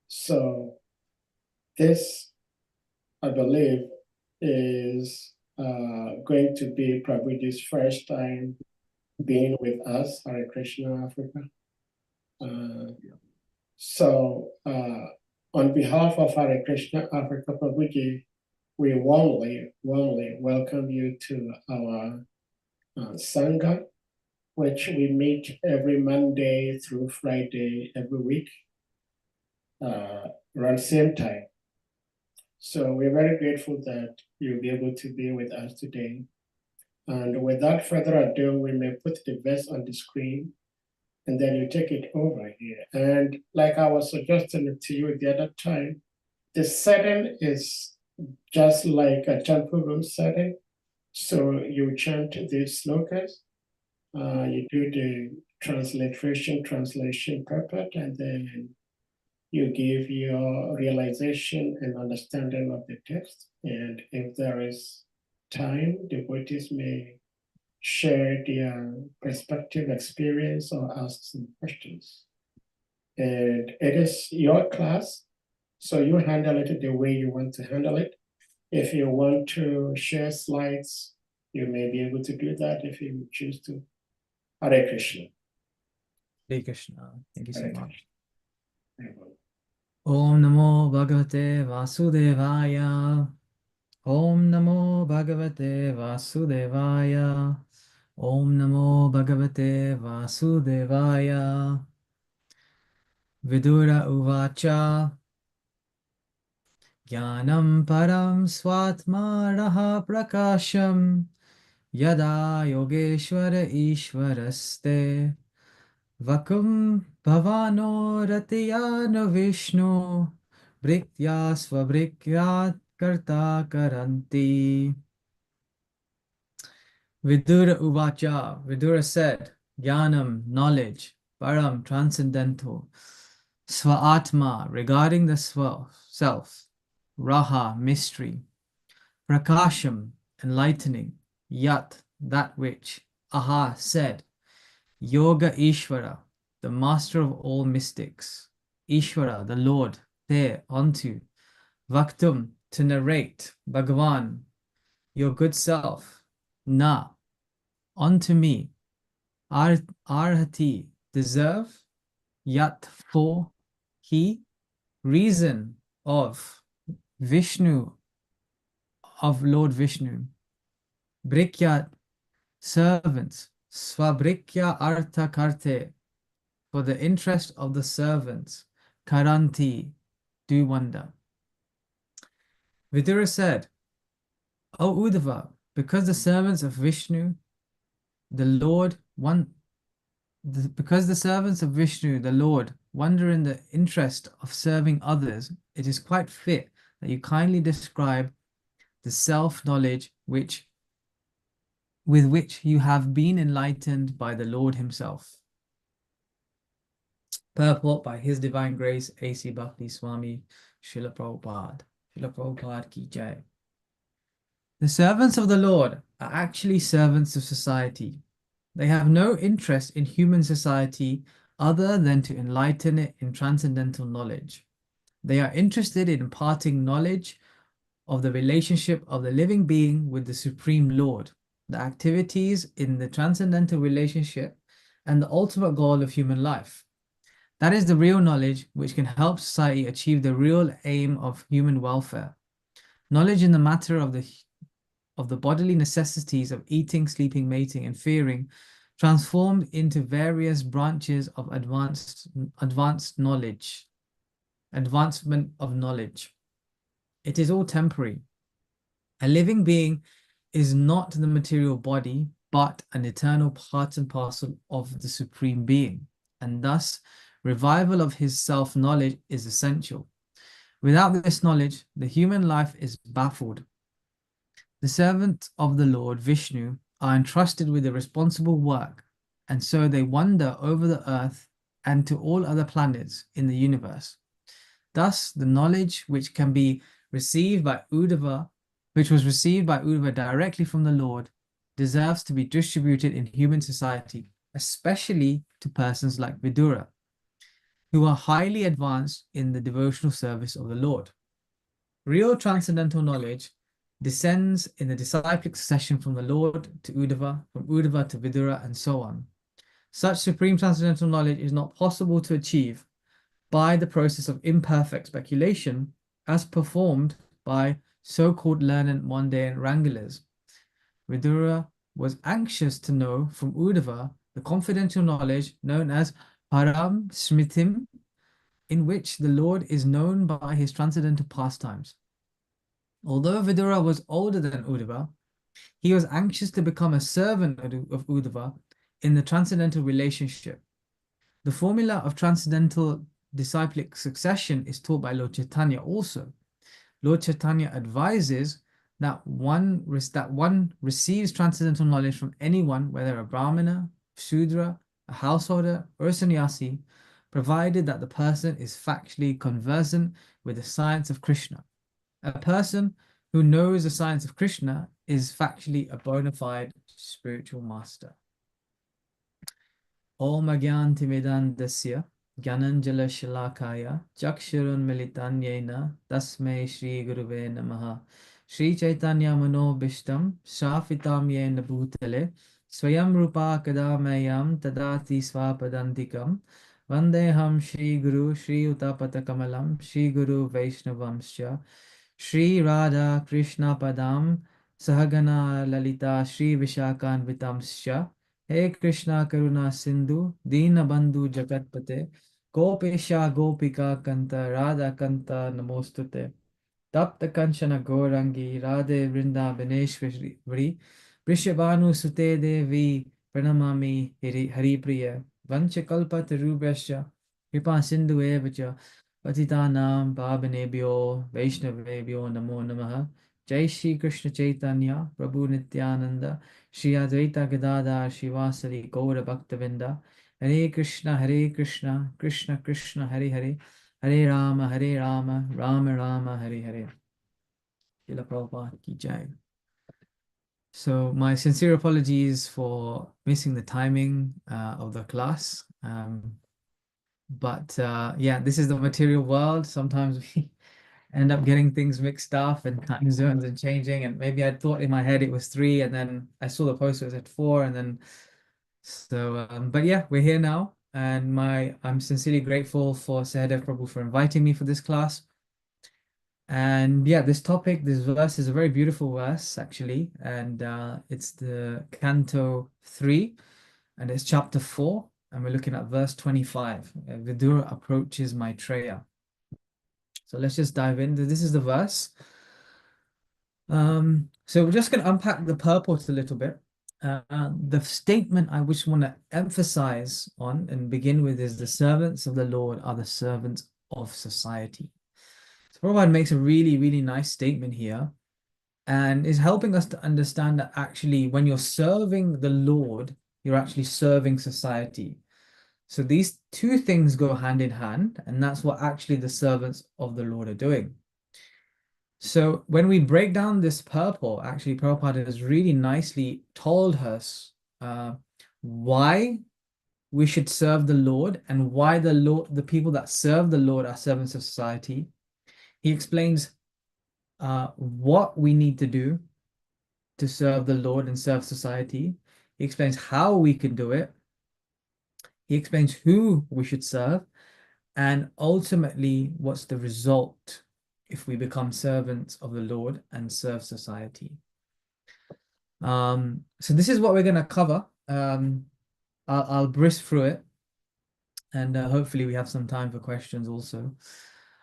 So this, I believe, is going to be Prabhuji's first time being with us, Hare Krishna Africa. So on behalf of Hare Krishna Africa, Prabhuji, we warmly welcome you to our Sangha, which we meet every Monday through Friday every week, around the same time. So we're very grateful that you'll be able to be with us today. And without further ado, we may put the verse on the screen and then you take it over here. And like I was suggesting to you the other time, the setting is just like a temple room setting. So you chant the slokas, you do the translation purport, and then you give your realization and understanding of the text. And if there is time, devotees may share their perspective, experience, or ask some questions. And it is your class, so you handle it the way you want to handle it. If you want to share slides, you may be able to do that if you choose to. Hare Krishna. Hare Krishna. Thank you so Hare much. Krishna. Om Namo Bhagavate Vasudevaya. Om Namo Bhagavate Vasudevaya. Om Namo Bhagavate Vasudevaya. Vidura Uvacha. Jnanam Param Swatma Raha Prakasham. Yada Yogeshwara Ishwaraste. Vakum Bhavano Ratiyana Vishnu Bhritya Svabhrikyat Karta Karanti. Vidura Uvacha, Vidura said, Jnanam, knowledge, Param, transcendental, Svaatma, regarding the self, Raha, mystery, Prakasham, enlightening, Yat, that which, Aha, said, Yoga Ishvara, the master of all mystics, Ishvara, the Lord, there, onto, Vaktum, to narrate, Bhagavan, your good self, Na, unto me, Arhati, deserve, Yat, for, he, reason of, Vishnu, of Lord Vishnu, Brikyat, servants, Swabrikya Artha Karte, for the interest of the servants, Karanti, do wonder. Vidura said, O Uddhava, because the servants of Vishnu, the Lord, because the servants of Vishnu, the Lord, wonder in the interest of serving others, it is quite fit that you kindly describe the self-knowledge with which you have been enlightened by the Lord himself. Purport by His Divine Grace, A.C. Bhakti Swami, Srila Prabhupada. Srila Prabhupada ki jai. The servants of the Lord are actually servants of society. They have no interest in human society other than to enlighten it in transcendental knowledge. They are interested in imparting knowledge of the relationship of the living being with the Supreme Lord, the activities in the transcendental relationship, and the ultimate goal of human life. That is the real knowledge which can help society achieve the real aim of human welfare. Knowledge in the matter of the bodily necessities of eating, sleeping, mating, and fearing, transformed into various branches of advancement of knowledge. It is all temporary. A living being is not the material body, but an eternal part and parcel of the Supreme Being, and thus revival of his self-knowledge is essential. Without this knowledge, the human life is baffled. The servants of the Lord Vishnu are entrusted with a responsible work, and so they wander over the earth and to all other planets in the universe. Thus, the knowledge which can be received by Uddhava, which was received by Uddhava directly from the Lord, deserves to be distributed in human society, especially to persons like Vidura. who are highly advanced in the devotional service of the Lord. Real transcendental knowledge descends in the disciplic succession from the Lord to Uddhava, from Uddhava to Vidura, and so on. Such supreme transcendental knowledge is not possible to achieve by the process of imperfect speculation as performed by so-called learned mundane wranglers. Vidura was anxious to know from Uddhava the confidential knowledge known as Param Smritim, in which the Lord is known by his transcendental pastimes. Although Vidura was older than Uddhava, he was anxious to become a servant of Uddhava in the transcendental relationship. The formula of transcendental disciplic succession is taught by Lord Chaitanya also. Lord Chaitanya advises that one receives transcendental knowledge from anyone, whether a Brahmana, Shudra, a householder, or a sannyasi, provided that the person is factually conversant with the science of Krishna. A person who knows the science of Krishna is factually a bona fide spiritual master. Om Agyantimidandasya Gyananjala Shalakaya Chakshurun Militanyena Tasmai Shri Guruve Namaha Shri Chaitanya Manobishtam Shafitam Yena Bhutale Swayam Rupa Kadamayam Tadati Swapadantikam Vandeham Shri Guru Shri Utapata Kamalam Shri Guru Vaishnavamscha Shri Radha Krishna Padam Sahagana Lalita Shri Vishakanvitamscha He Krishna Karuna Sindhu Dina Bandhu Jagatpate Gopesha Gopika Kanta Radha Kanta Namostute Tapta Kanchana Gorangi Radhe Vrinda Vineshwari Vrishabhanu Sute Devi Pranamami Haripriya Vanchakalpa Tarubhasya Kripa Sindhu Evacha Patitanam Pavanebhyo Vaishnavebhyo Namo Namaha Jai Shri Krishna Chaitanya Prabhu Nityananda Shri Advaita Gadadhar Shivasari Gaura Bhaktavinda Hare Krishna Krishna Krishna Hare Hare Hare Rama Rama Rama Hare Hare. Srila Prabhupada ki jai. So my sincere apologies for missing the timing of the class. But yeah, this is the material world. Sometimes we end up getting things mixed up and time zones and changing. And maybe I thought in my head it was 3, and then I saw the post, it was at 4, and then so but yeah, we're here now. And I'm sincerely grateful for Sahadev Prabhu for inviting me for this class. And yeah, this verse is a very beautiful verse actually, and it's the Canto 3, and it's chapter 4, and we're looking at verse 25. Vidura approaches Maitreya. So let's just dive in. This is the verse. So we're just going to unpack the purport a little bit. The statement I just want to emphasize on and begin with is the servants of the Lord are the servants of society. So Prabhupada makes a really, really nice statement here and is helping us to understand that actually when you're serving the Lord, you're actually serving society. So these two things go hand in hand, and that's what actually the servants of the Lord are doing. So when we break down this purport, actually Prabhupada has really nicely told us why we should serve the Lord and why the people that serve the Lord are servants of society. He explains what we need to do to serve the Lord and serve society. He explains how we can do it. He explains who we should serve, and ultimately what's the result if we become servants of the Lord and serve society. So this is what we're going to cover. I'll brisk through it, and hopefully we have some time for questions also.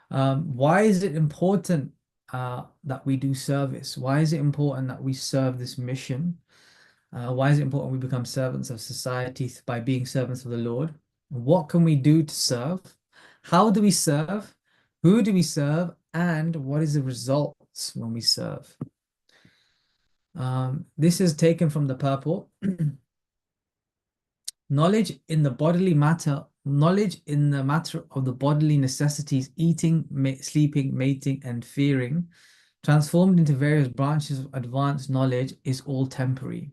Why is it important that we do service? Why is it important that we serve this mission? Why is it important we become servants of society by being servants of the Lord? What can we do to serve? How do we serve? Who do we serve? And what is the results when we serve? This is taken from the purport. Knowledge in the matter of the bodily necessities, eating, sleeping, mating, and fearing, transformed into various branches of advanced knowledge, is all temporary.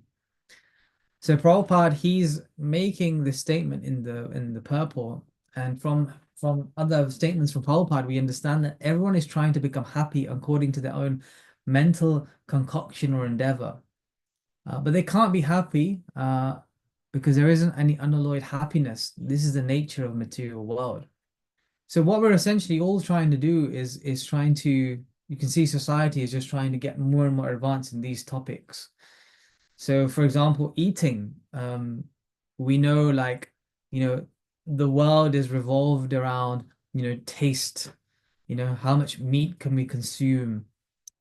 So Prabhupada, he's making this statement in the purport, and from from other statements from Prabhupada, we understand that everyone is trying to become happy according to their own mental concoction or endeavor. But they can't be happy because there isn't any unalloyed happiness. This is the nature of material world. So what we're essentially all trying to do is trying to, you can see society is just trying to get more and more advanced in these topics. So for example, eating, we know like, the world is revolved around, taste, how much meat can we consume?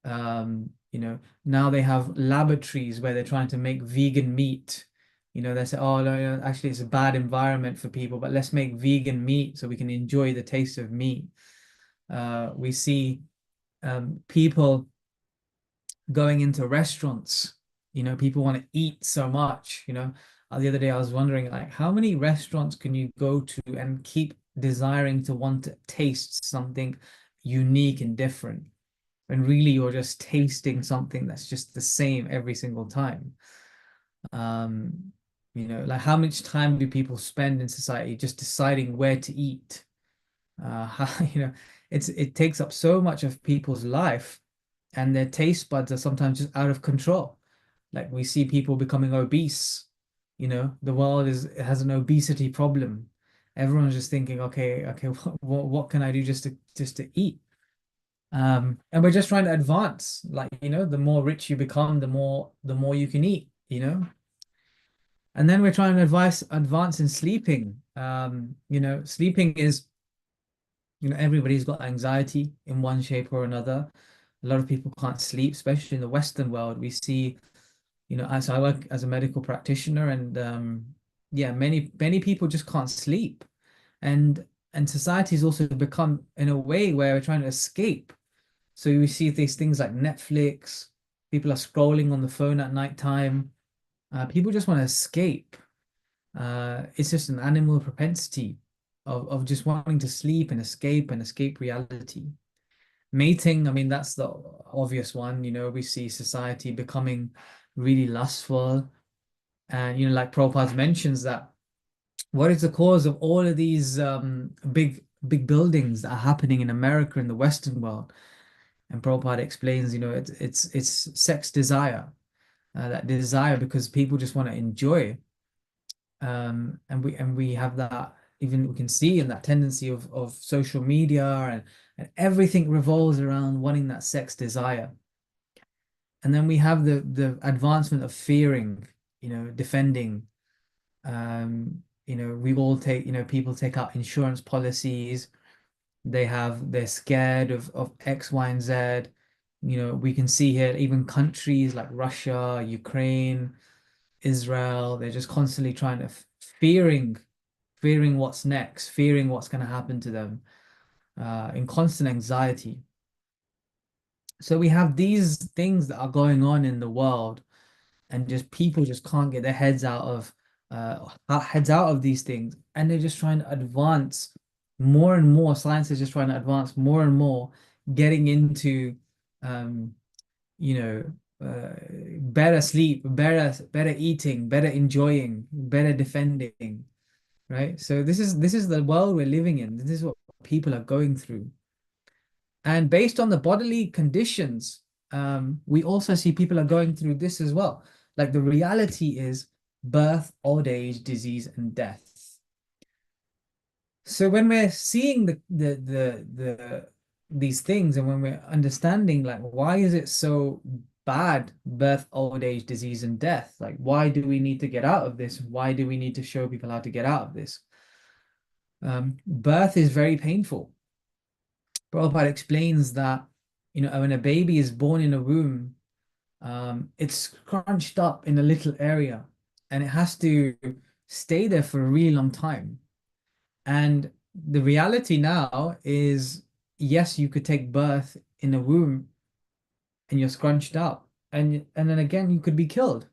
Now they have laboratories where they're trying to make vegan meat. They say, oh, no, no, actually it's a bad environment for people, but let's make vegan meat so we can enjoy the taste of meat. We see people going into restaurants, people want to eat so much, The other day I was wondering, like, how many restaurants can you go to and keep desiring to want to taste something unique and different? And really you're just tasting something that's just the same every single time. Like how much time do people spend in society just deciding where to eat? How, it takes up so much of people's life, and their taste buds are sometimes just out of control. Like we see people becoming obese. The world has an obesity problem. Everyone's just thinking, okay, what can I do just to eat? And we're just trying to advance. Like, the more rich you become, the more you can eat. And then we're trying to advance in sleeping. Sleeping is, everybody's got anxiety in one shape or another. A lot of people can't sleep, especially in the Western world. We see, as I work as a medical practitioner, and yeah, many people just can't sleep. And society's also become in a way where we're trying to escape. So we see these things like Netflix, people are scrolling on the phone at nighttime. People just want to escape. It's just an animal propensity of just wanting to sleep and escape reality. Mating, I mean, that's the obvious one. We see society becoming really lustful. And, like Prabhupada mentions that what is the cause of all of these big buildings that are happening in America and the Western world? And Prabhupada explains, it's sex desire, that desire because people just want to enjoy. And we have that, even we can see in that tendency of social media, and everything revolves around wanting that sex desire. And then we have the advancement of fearing, defending. We all take, people take out insurance policies. They're scared of X, Y, and Z. We can see here even countries like Russia, Ukraine, Israel, they're just constantly trying to fearing what's next, fearing what's going to happen to them, in constant anxiety. So we have these things that are going on in the world, and just people just can't get their heads out of these things, and they're just trying to advance more and more. Science is just trying to advance more and more, getting into um, you know, better sleep, better eating, better enjoying, better defending, right? So this is the world we're living in. This is what people are going through. And based on the bodily conditions, we also see people are going through this as well. Like the reality is birth, old age, disease, and death. So when we're seeing these things, and when we're understanding like why is it so bad, birth, old age, disease, and death? Like why do we need to get out of this? Why do we need to show people how to get out of this? Birth is very painful. Prabhupada explains that, when a baby is born in a womb, it's scrunched up in a little area, and it has to stay there for a really long time. And the reality now is, yes, you could take birth in a womb and you're scrunched up. And then again, you could be killed.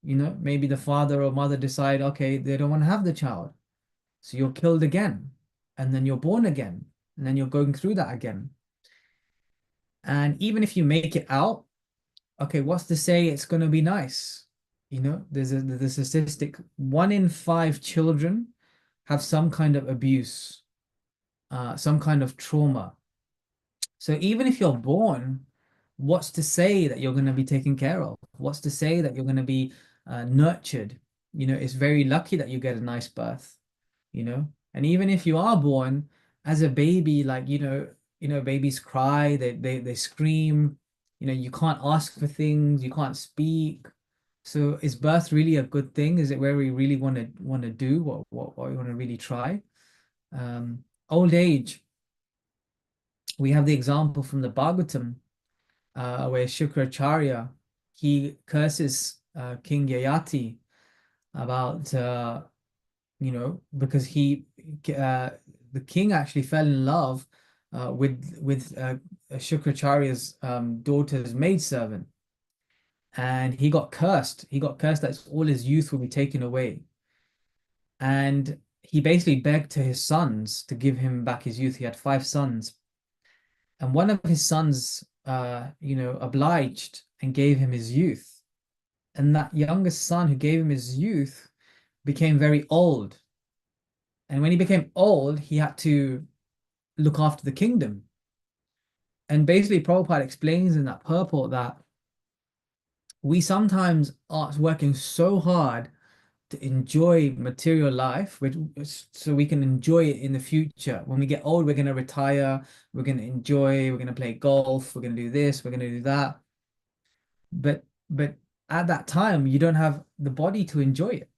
Maybe the father or mother decide, okay, they don't want to have the child. So you're killed again. And then you're born again. And then you're going through that again. And even if you make it out, okay, what's to say it's going to be nice? There's a statistic, 1 in 5 children have some kind of abuse. some kind of trauma. So even if you're born, what's to say that you're going to be taken care of? What's to say that you're going to be nurtured? It's very lucky that you get a nice birth, And even if you are born as a baby, like, babies cry, they scream, you can't ask for things, you can't speak. So is birth really a good thing? Is it where we really want to do what we want to really try? Old age, we have the example from the Bhagavatam, where Shukracharya, he curses King Yayati about because the king actually fell in love with Shukracharya's daughter's maidservant, and he got cursed. He got cursed that all his youth will be taken away, and he basically begged to his sons to give him back his youth. He had 5 sons, and one of his sons, obliged and gave him his youth. And that youngest son who gave him his youth became very old. And when he became old, he had to look after the kingdom. And basically, Prabhupada explains in that purport that we sometimes are working so hard to enjoy material life, so we can enjoy it in the future. When we get old, we're going to retire, we're going to enjoy, we're going to play golf, we're going to do this, we're going to do that. But at that time, you don't have the body to enjoy it.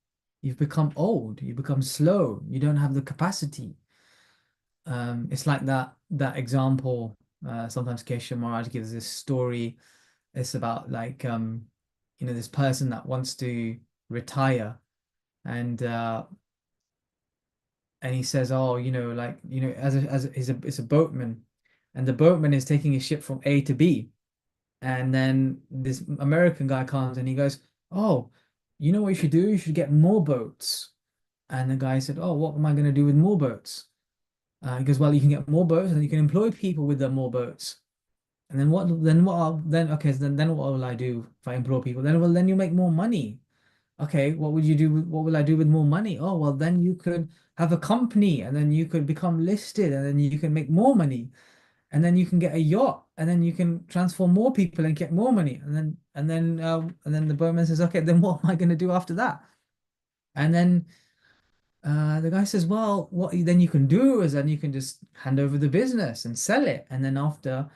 You've become old, you become slow, you don't have the capacity. It's like that example. Sometimes Kesha Maharaj gives this story. It's about like this person that wants to retire, and he says, oh, it's a boatman, and the boatman is taking his ship from A to B. And then this American guy comes and he goes, oh, you know what you should do? You should get more boats. And the guy said, oh, what am I going to do with more boats? He goes, well, you can get more boats and you can employ people with the more boats. And then okay, so then what will I do if I employ people? Then you make more money. Okay, what would you do? What will I do with more money? Oh, well, then you could have a company and then you could become listed and then you can make more money, and then you can get a yacht and then you can transform more people and get more money. And then the boatman says, okay, then what am I going to do after that? And then the guy says, well, what then you can do is then you can just hand over the business and sell it. And then after,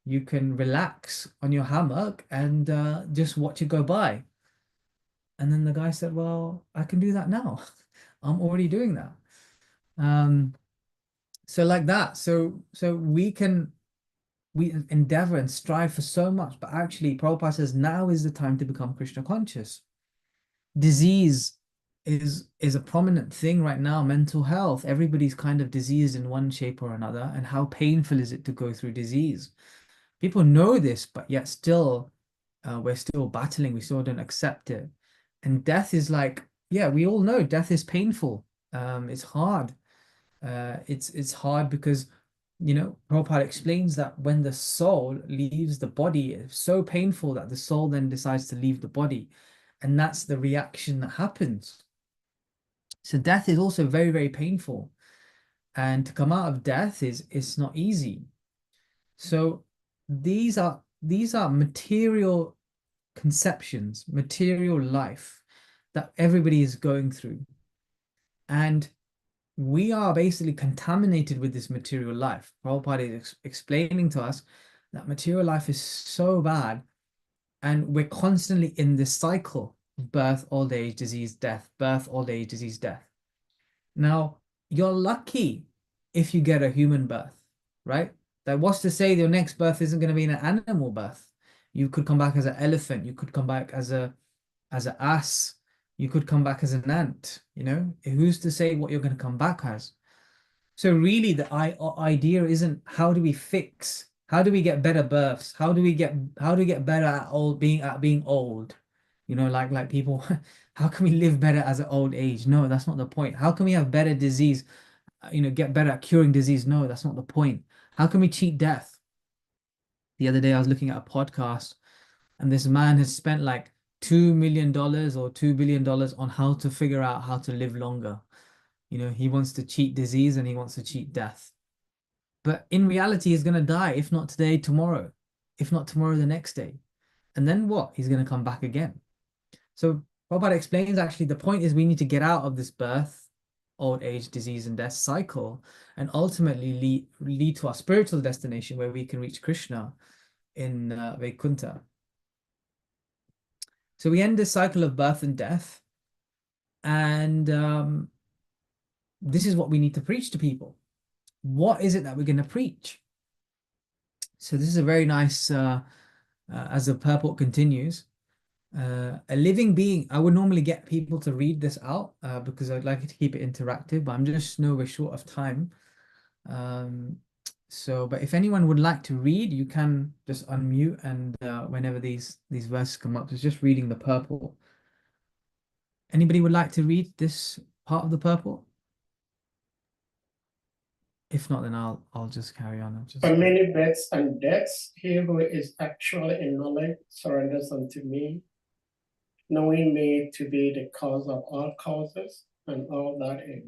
you can relax on your hammock and just watch it go by. And then the guy said, well, I can do that now. I'm already doing that. Um, so like that. So we endeavor and strive for so much, but actually Prabhupada says now is the time to become Krishna conscious. Disease is a prominent thing right now. Mental health, everybody's kind of diseased in one shape or another. And how painful is it to go through disease? People know this, but yet still we're still battling. We still don't accept it. And death is like, yeah, we all know death is painful. It's hard. It's hard because Prabhupada explains that when the soul leaves the body, it's so painful that the soul then decides to leave the body. And that's the reaction that happens. So death is also very, very painful. And to come out of death is not easy. So these are material conceptions, material life that everybody is going through. And we are basically contaminated with this material life. Prabhupada is explaining to us that material life is so bad, and we're constantly in this cycle of birth, old age, disease, death, birth, old age, disease, death. Now, you're lucky if you get a human birth, right? That what's to say your next birth isn't going to be an animal birth. You could come back as an elephant, you could come back as an ass, you could come back as an ant, Who's to say what you're going to come back as? So really the idea isn't how do we fix, how do we get better births? How do we get better at being old? Like people, how can we live better as an old age? No, that's not the point. How can we have better disease, get better at curing disease? No, that's not the point. How can we cheat death? The other day I was looking at a podcast, and this man has spent like $2 million or $2 billion on how to figure out how to live longer. He wants to cheat disease and he wants to cheat death. But in reality, he's going to die, if not today, tomorrow, if not tomorrow, the next day. And then what? He's going to come back again. So Prabhupada explains actually the point is we need to get out of this birth, old age, disease, and death cycle and ultimately lead to our spiritual destination where we can reach Krishna in Vaikuntha. So we end this cycle of birth and death, and this is what we need to preach to people. What is it that we're going to preach? So this is a very nice, as the purport continues, a living being. I would normally get people to read this out because I'd like to keep it interactive, but I'm just we're short of time. But if anyone would like to read, you can just unmute, and whenever these verses come up, it's just reading the purport. Anybody would like to read this part of the purport? If not, then I'll just carry on. For many births and deaths, he who is actually in knowledge surrenders unto me, knowing me to be the cause of all causes and all that is.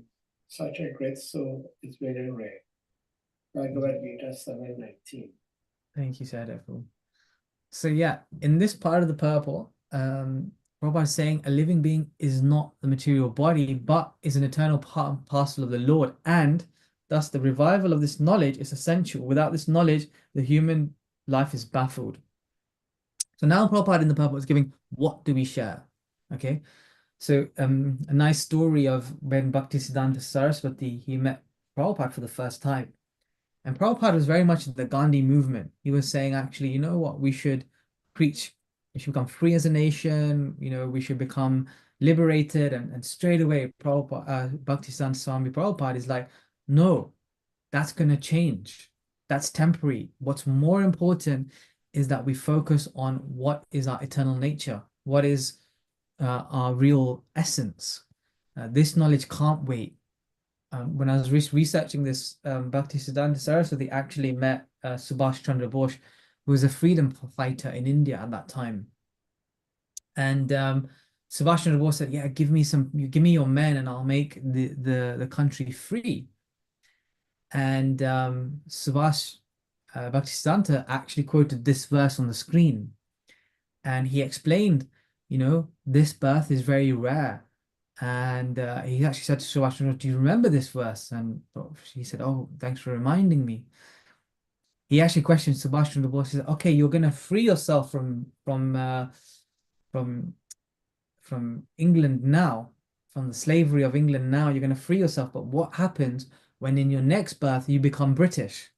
Such a great soul is very rare. Bhagavad Gita 7:19. Thank you, Sadhu. So yeah, in this part of the purport, Prabhupada is saying a living being is not the material body, but is an eternal part and parcel of the Lord, and thus the revival of this knowledge is essential. Without this knowledge, the human life is baffled. So now Prabhupada in the purport is giving what do we share? Okay, so a nice story of when Bhaktisiddhanta Saraswati he met Prabhupada for the first time. And Prabhupada was very much in the Gandhi movement. He was saying, actually, you know what, we should preach, we should become free as a nation, we should become liberated. And straight away, Prabhupada, Bhaktisiddhanta Swami Prabhupada is like, no, that's going to change. That's temporary. What's more important is that we focus on what is our eternal nature, what is our real essence. This knowledge can't wait. When I was researching this, Bhaktisiddhanta Saraswati actually met Subhash Chandra Bose, who was a freedom fighter in India at that time. And Subhash Chandra Bose said, "Yeah, give me your men, and I'll make the country free." And Subhash Bhaktisiddhanta actually quoted this verse on the screen, and he explained, this birth is very rare. And he actually said to Subhash Chandra, "Do you remember this verse?" And he said, "Oh, thanks for reminding me." He actually questioned Subhash Chandra Bose. He said, "Okay, you're going to free yourself from England now, from the slavery of England now. You're going to free yourself. But what happens when in your next birth you become British?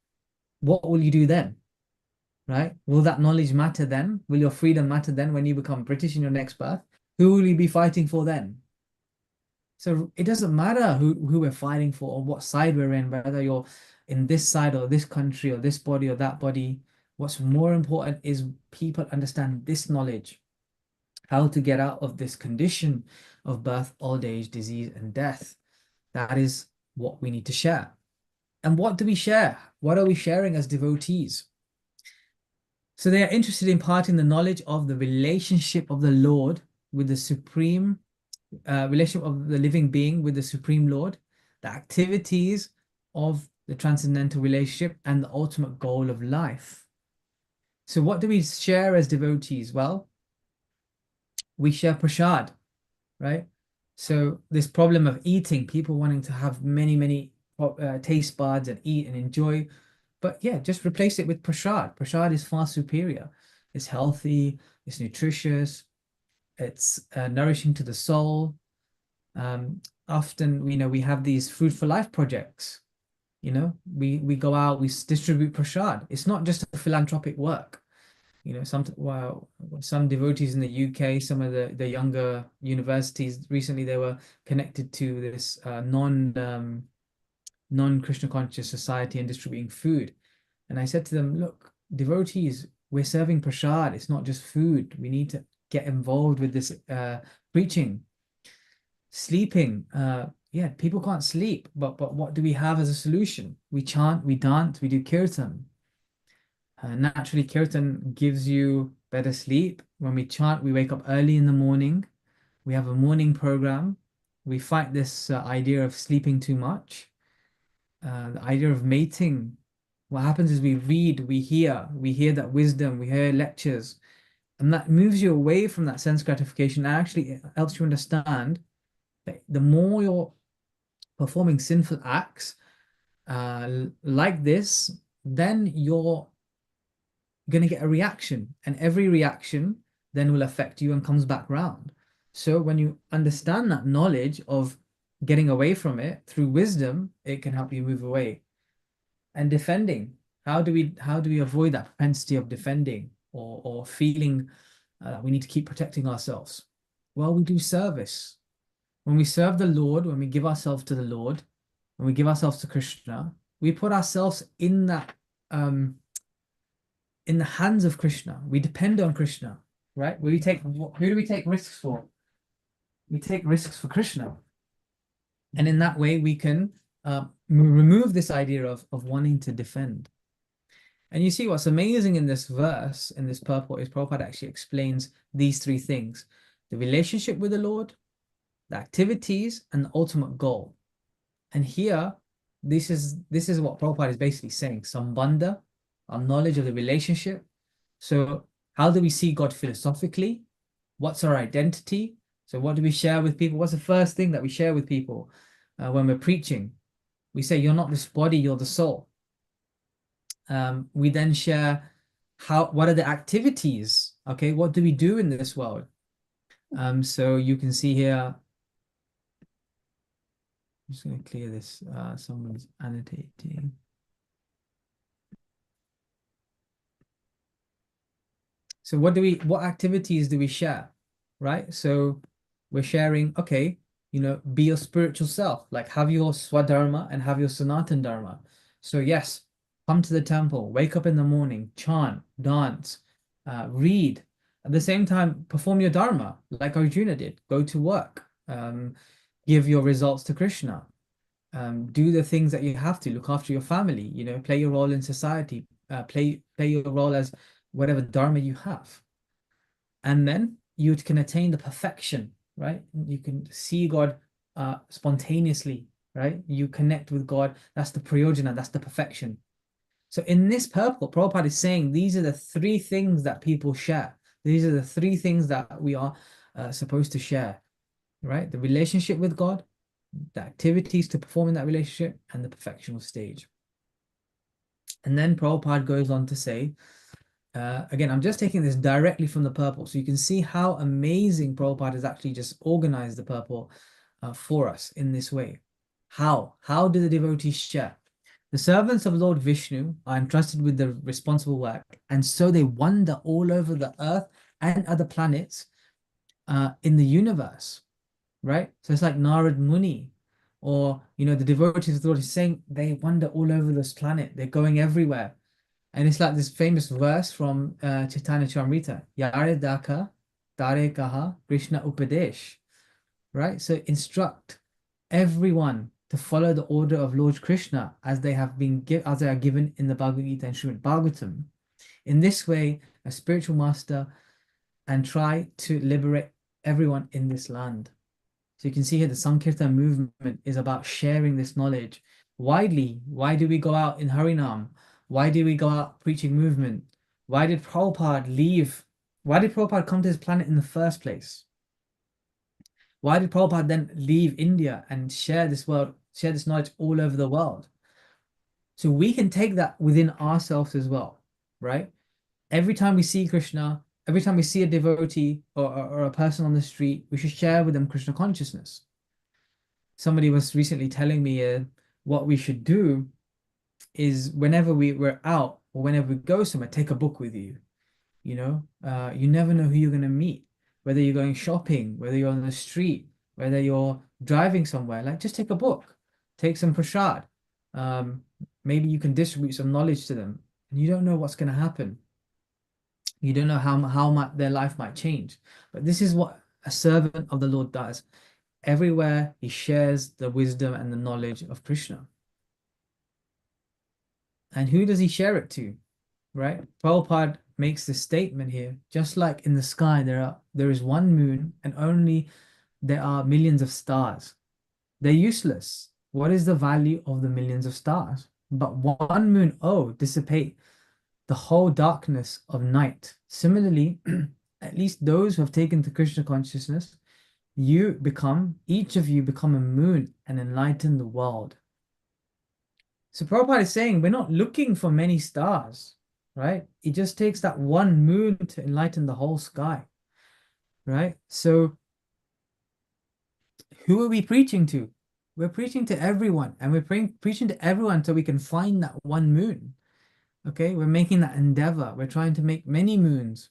What will you do then? Right? Will that knowledge matter then? Will your freedom matter then when you become British in your next birth? Who will you be fighting for then?" So it doesn't matter who we're fighting for or what side we're in, whether you're in this side or this country or this body or that body. What's more important is people understand this knowledge, how to get out of this condition of birth, old age, disease, and death. That is what we need to share. And what do we share? What are we sharing as devotees? So they are interested in imparting the knowledge of the relationship of the Lord with the supreme relationship of the living being with the Supreme Lord, the activities of the transcendental relationship, and the ultimate goal of life. So what do we share as devotees? Well, we share prasad, right? So this problem of eating, people wanting to have many taste buds and eat and enjoy, but yeah, just replace it with prasad. Prasad is far superior. It's healthy, it's nutritious, it's nourishing to the soul. Often, we have these Food for Life projects. We go out, we distribute prasad. It's not just a philanthropic work. Some devotees in the UK, some of the younger universities recently, they were connected to this non-Krishna conscious society and distributing food. And I said to them, look, devotees, we're serving prasad. It's not just food. We need to get involved with this preaching. Sleeping, yeah, people can't sleep, but what do we have as a solution? We chant, we dance, we do kirtan. Naturally, kirtan gives you better sleep. When we chant, we wake up early in the morning. We have a morning program. We fight this idea of sleeping too much, the idea of mating. What happens is we read, we hear that wisdom, we hear lectures, and that moves you away from that sense gratification. And actually, it helps you understand that the more you're performing sinful acts like this, then you're going to get a reaction, and every reaction then will affect you and comes back round. So when you understand that knowledge of getting away from it through wisdom, it can help you move away. And defending, how do we avoid that propensity of defending or feeling that we need to keep protecting ourselves? Well, we do service. When we serve the Lord, when we give ourselves to the Lord, when we give ourselves to Krishna, we put ourselves in the hands of Krishna. We depend on Krishna, right? Who do we take risks for? We take risks for Krishna. And in that way, we can remove this idea of wanting to defend. And you see what's amazing in this verse, in this purport, is Prabhupada actually explains these three things: the relationship with the Lord, the activities, and the ultimate goal. And here, this is what Prabhupada is basically saying: Sambandha, our knowledge of the relationship. So how do we see God philosophically? What's our identity? So what do we share with people? What's the first thing that we share with people when we're preaching? We say, you're not this body, you're the soul. We then share what are the activities? Okay, what do we do in this world? So you can see here, I'm just going to clear this. Someone's annotating. So what activities do we share? Right? So we're sharing, okay, be your spiritual self, like have your Swadharma and have your Sanatan Dharma. So yes, come to the temple, wake up in the morning, chant, dance, read. At the same time, perform your Dharma, like Arjuna did. Go to work, give your results to Krishna, do the things that you have to, look after your family, play your role in society, play your role as whatever Dharma you have. And then you can attain the perfection, right? You can see God spontaneously, right? You connect with God. That's the prayojana, that's the perfection. So in this purport, Prabhupada is saying these are the three things that people share. These are the three things that we are supposed to share, right? The relationship with God, the activities to perform in that relationship, and the perfectional stage. And then Prabhupada goes on to say, again, I'm just taking this directly from the purport, so you can see how amazing Prabhupada has actually just organized the purport for us in this way. How do the devotees share? The servants of Lord Vishnu are entrusted with the responsible work, and so they wander all over the earth and other planets in the universe, right? So it's like Narad Muni, or the devotees of the Lord is saying they wander all over this planet. They're going everywhere. And it's like this famous verse from Chaitanya Charitamrita, Yare Daka, Tare Kaha, Krishna Upadesh, right? So instruct everyone to follow the order of Lord Krishna as they are given in the Bhagavad Gita and Srimad Bhagavatam. In this way, a spiritual master and try to liberate everyone in this land. So you can see here the Sankirtan movement is about sharing this knowledge widely. Why do we go out in Harinam? Why do we go out preaching movement? Why did Prabhupada leave? Why did Prabhupada come to this planet in the first place? Why did Prabhupada then leave India and share this knowledge all over the world? So we can take that within ourselves as well, right? Every time we see Krishna, every time we see a devotee or a person on the street, we should share with them Krishna consciousness. Somebody was recently telling me what we should do is whenever we're out or whenever we go somewhere, take a book with you. You never know who you're going to meet, whether you're going shopping, whether you're on the street, whether you're driving somewhere. Like, just take a book, take some prasad. Maybe you can distribute some knowledge to them, and you don't know what's going to happen. You don't know how much their life might change. But this is what a servant of the Lord does. Everywhere he shares the wisdom and the knowledge of Krishna. And who does he share it to? Right? Prabhupada makes this statement here. Just like in the sky, there is one moon and only there are millions of stars. They're useless. What is the value of the millions of stars? but one moon, oh, dissipate the whole darkness of night. Similarly, at least those who have taken to Krishna consciousness, each of you become a moon and enlighten the world. So Prabhupada is saying we're not looking for many stars, right? It just takes that one moon to enlighten the whole sky, right? So who are we preaching to? We're preaching to everyone, and we're preaching to everyone so we can find that one moon. Okay, we're making that endeavor. We're trying to make many moons,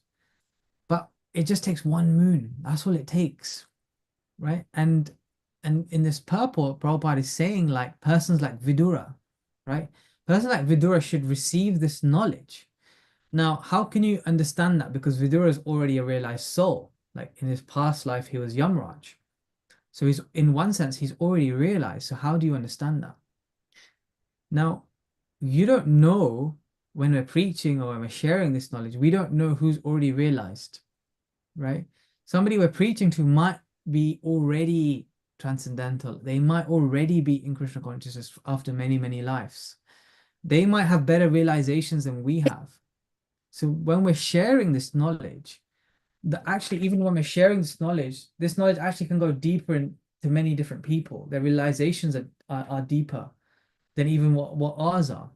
but it just takes one moon. That's all it takes, right? And in this purport, Prabhupada is saying like persons like Vidura, right? Persons like Vidura should receive this knowledge. Now, how can you understand that? Because Vidura is already a realized soul. Like in his past life, he was Yamraj. So he's in one sense, he's already realized. So how do you understand that? Now, you don't know when we're preaching or when we're sharing this knowledge, we don't know who's already realized, right? Somebody we're preaching to might be already transcendental. They might already be in Krishna consciousness after many, many lives. They might have better realizations than we have. So when we're sharing this knowledge, actually, even when we're sharing this knowledge actually can go deeper into many different people. Their realizations are deeper than even what ours are.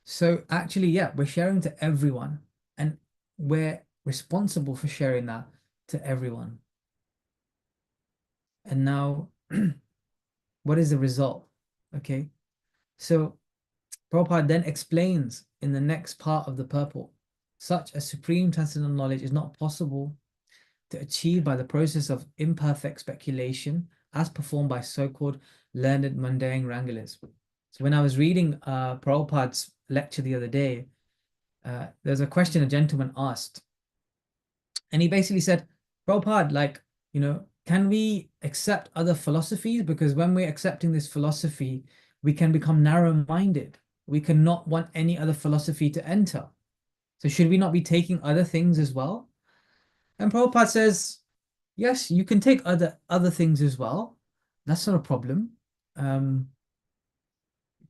So actually, yeah, we're sharing to everyone, and we're responsible for sharing that to everyone. And now, what is the result? Okay, so Prabhupada then explains in the next part of the purport, such a supreme transcendental knowledge is not possible to achieve by the process of imperfect speculation as performed by so-called learned mundane wranglers. So when I was reading Prabhupada's lecture the other day, there's a question a gentleman asked, and he basically said, Prabhupada, like, can we accept other philosophies? Because when we're accepting this philosophy, we can become narrow-minded. We cannot want any other philosophy to enter. So should we not be taking other things as well? And Prabhupada says, yes, you can take other things as well. That's not a problem.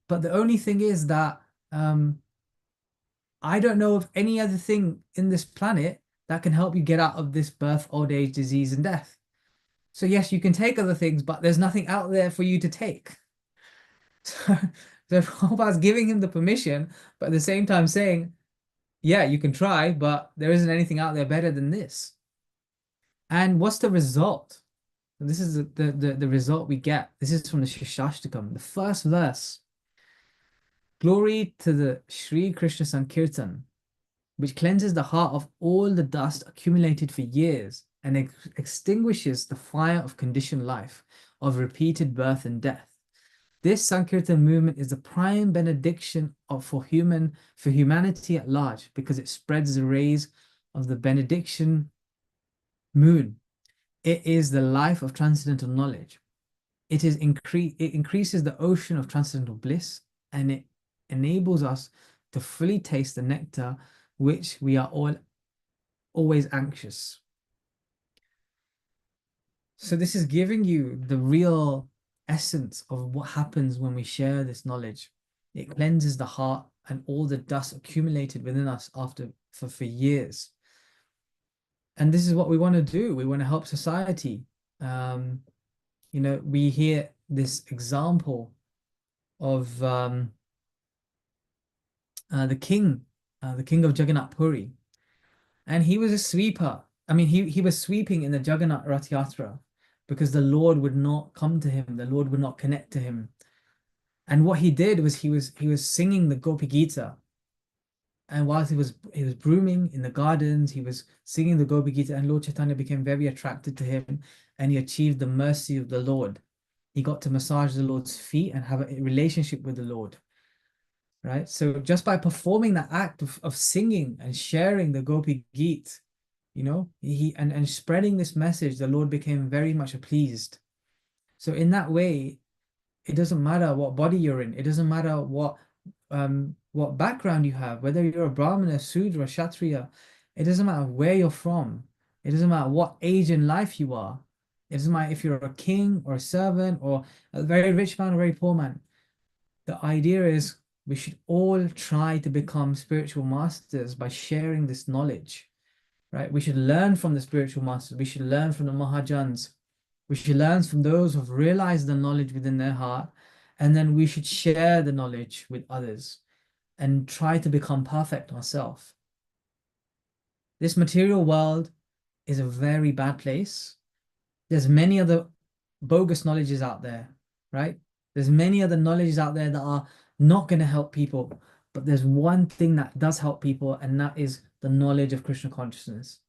But the only thing is that I don't know of any other thing in this planet that can help you get out of this birth, old age, disease, and death. So yes, you can take other things, but there's nothing out there for you to take. So Prabhupada's giving him the permission, but at the same time saying, yeah, you can try, but there isn't anything out there better than this. And what's the result? This is the result we get. This is from the Shashtakam, the first verse. Glory to the Sri Krishna Sankirtan, which cleanses the heart of all the dust accumulated for years and extinguishes the fire of conditioned life, of repeated birth and death. This Sankirtan movement is the prime benediction for humanity at large, because it spreads the rays of the benediction moon. It is the life of transcendental knowledge. It increases the ocean of transcendental bliss, and it enables us to fully taste the nectar which we are always anxious. So this is giving you the real essence of what happens when we share this knowledge. It cleanses the heart and all the dust accumulated within us for years. And this is what we want to do. We want to help society. We hear this example of the king of Jagannath Puri, and he was a sweeper. I mean, he was sweeping in the Jagannath Rath Yatra because the Lord would not come to him. The Lord would not connect to him. And what he did was he was singing the Gopi Gita. And whilst he was brooming in the gardens, he was singing the Gopi Gita, and Lord Chaitanya became very attracted to him, and he achieved the mercy of the Lord. He got to massage the Lord's feet and have a relationship with the Lord. Right? So just by performing that act of singing and sharing the Gopi Gita, and spreading this message, the Lord became very much pleased. So in that way, it doesn't matter what body you're in. It doesn't matter what background you have, whether you're a Brahmana, Sudra, Kshatriya. It doesn't matter where you're from. It doesn't matter what age in life you are. It doesn't matter if you're a king or a servant or a very rich man or a very poor man. The idea is we should all try to become spiritual masters by sharing this knowledge, right? We should learn from the spiritual masters. We should learn from the Mahajans. We should learn from those who've realized the knowledge within their heart, and then we should share the knowledge with others and try to become perfect ourselves. This material world is a very bad place. There's many other bogus knowledges out there, right? There's many other knowledges out there that are not going to help people. But there's one thing that does help people, and that is the knowledge of Krishna consciousness.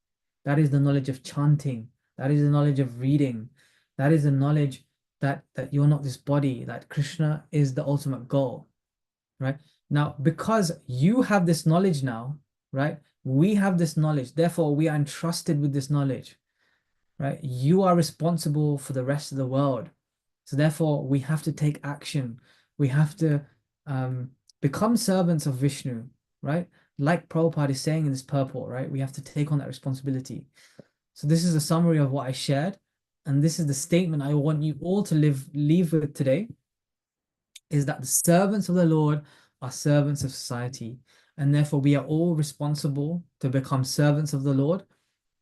That is the knowledge of chanting. That is the knowledge of reading. That is the knowledge that you're not this body, that Krishna is the ultimate goal, right? Now, because you have this knowledge now, right? We have this knowledge. Therefore, we are entrusted with this knowledge, right? You are responsible for the rest of the world. So therefore, we have to take action. We have to become servants of Vishnu, right? Like Prabhupada is saying in this purport, right? We have to take on that responsibility. So this is a summary of what I shared. And this is the statement I want you all to leave with today, is that the servants of the Lord are servants of society. And therefore, we are all responsible to become servants of the Lord.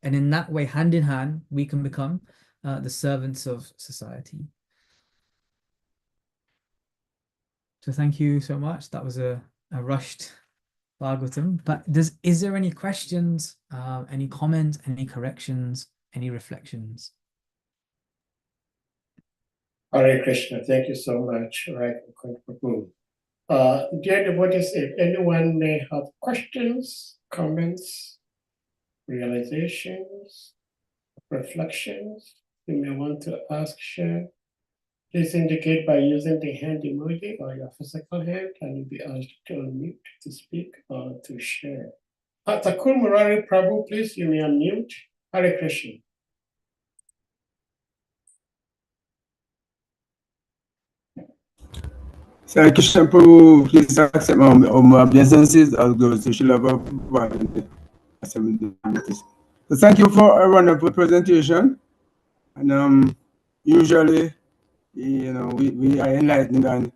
And in that way, hand in hand, we can become the servants of society. So thank you so much. That was a rushed Bhagavatam. But is there any questions, any comments, any corrections, any reflections? Hare Krishna, thank you so much, right, Prabhu. Dear devotees, if anyone may have questions, comments, realizations, reflections, you may want to ask, share, please indicate by using the hand emoji or your physical hand, and you'll be asked to unmute to speak or to share. Thakur Murari Prabhu, please, you may unmute. Hare Krishna. Sir Krishna Prabhu, please accept my obeisances as goes to Srila Prabhupada. So thank you for a wonderful presentation. And usually, we are enlightened, and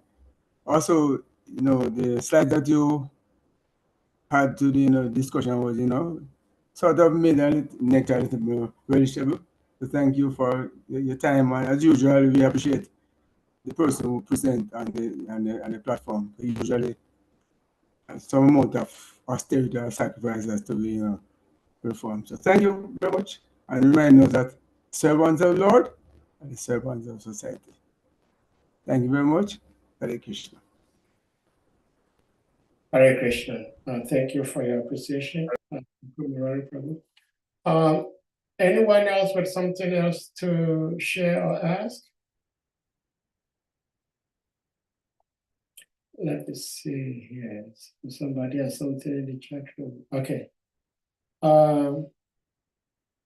also, the slide that you had to the discussion was, sort of made a nature a little more vegetable. So thank you for your time, and as usual, we appreciate the person who present on the platform. Usually, some amount of austerity or sacrifice has to be performed. So thank you very much, and remind us that servants of the Lord and the servants of society. Thank you very much. Hare Krishna. Hare Krishna. Thank you for your appreciation. Anyone else with something else to share or ask? Let me see here. Somebody has something in the chat room. Okay.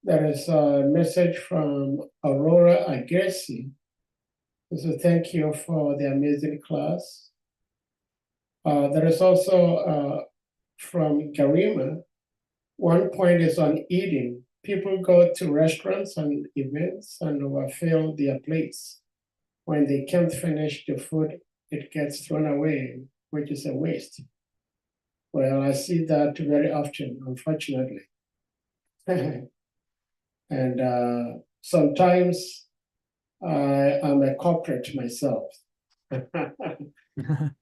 There is a message from Aurora Agersi. So thank you for the amazing class. There is also from Garima. One point is on eating. People go to restaurants and events and overfill their plates. When they can't finish the food, it gets thrown away, which is a waste. Well, I see that very often, unfortunately. And sometimes I'm a corporate myself.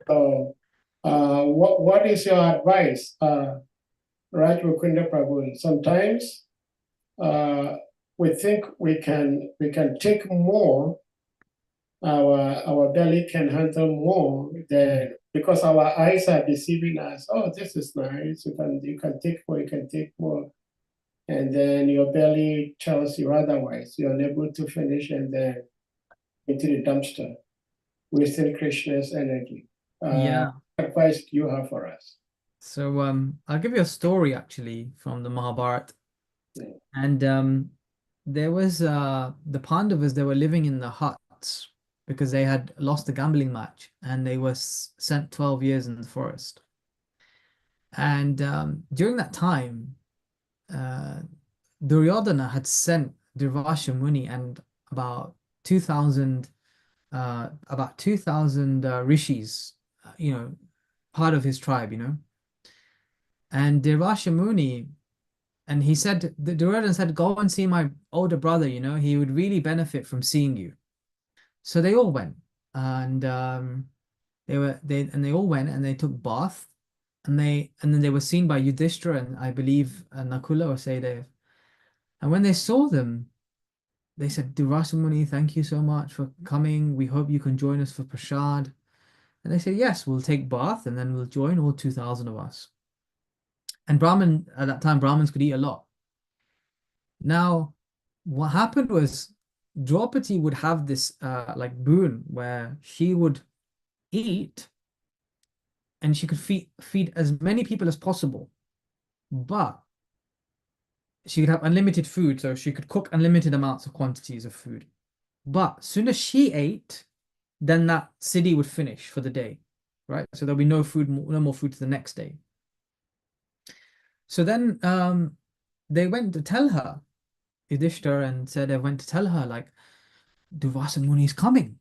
So what is your advice, Raj Mukunda Prabhu? Sometimes we think we can take more, our belly can handle more than, because our eyes are deceiving us. Oh, this is nice. You can take more, you can take more. And then your belly tells you otherwise. You're unable to finish, and then into the dumpster, wasting Krishna's energy. Yeah. What advice do you have for us? So I'll give you a story actually from the Mahabharata. Yeah. And there was the Pandavas, they were living in the huts because they had lost a gambling match, and they were sent 12 years in the forest. And during that time, Duryodhana had sent Durvasha Muni and about 2,000 rishis part of his tribe, And Devasha Muni, and he said, the Duryodhana said, go and see my older brother, he would really benefit from seeing you. So they all went, and they all went and they took bath, and then they were seen by Yudhishthira and I believe Nakula or Sahdev. And when they saw them, they said, Durvasa Muni, thank you so much for coming. We hope you can join us for prasad. And they said, yes, we'll take bath and then we'll join all 2,000 of us. And at that time, Brahmins could eat a lot. Now, what happened was Draupadi would have this like boon where she would eat and she could feed as many people as possible, but she could have unlimited food, so she could cook unlimited amounts of quantities of food. But as soon as she ate, then that city would finish for the day, right? So there'll be no more food to the next day. So then they went to tell her, Yudhishthira and Sahdev went to tell her, like, Durvasa Muni is coming.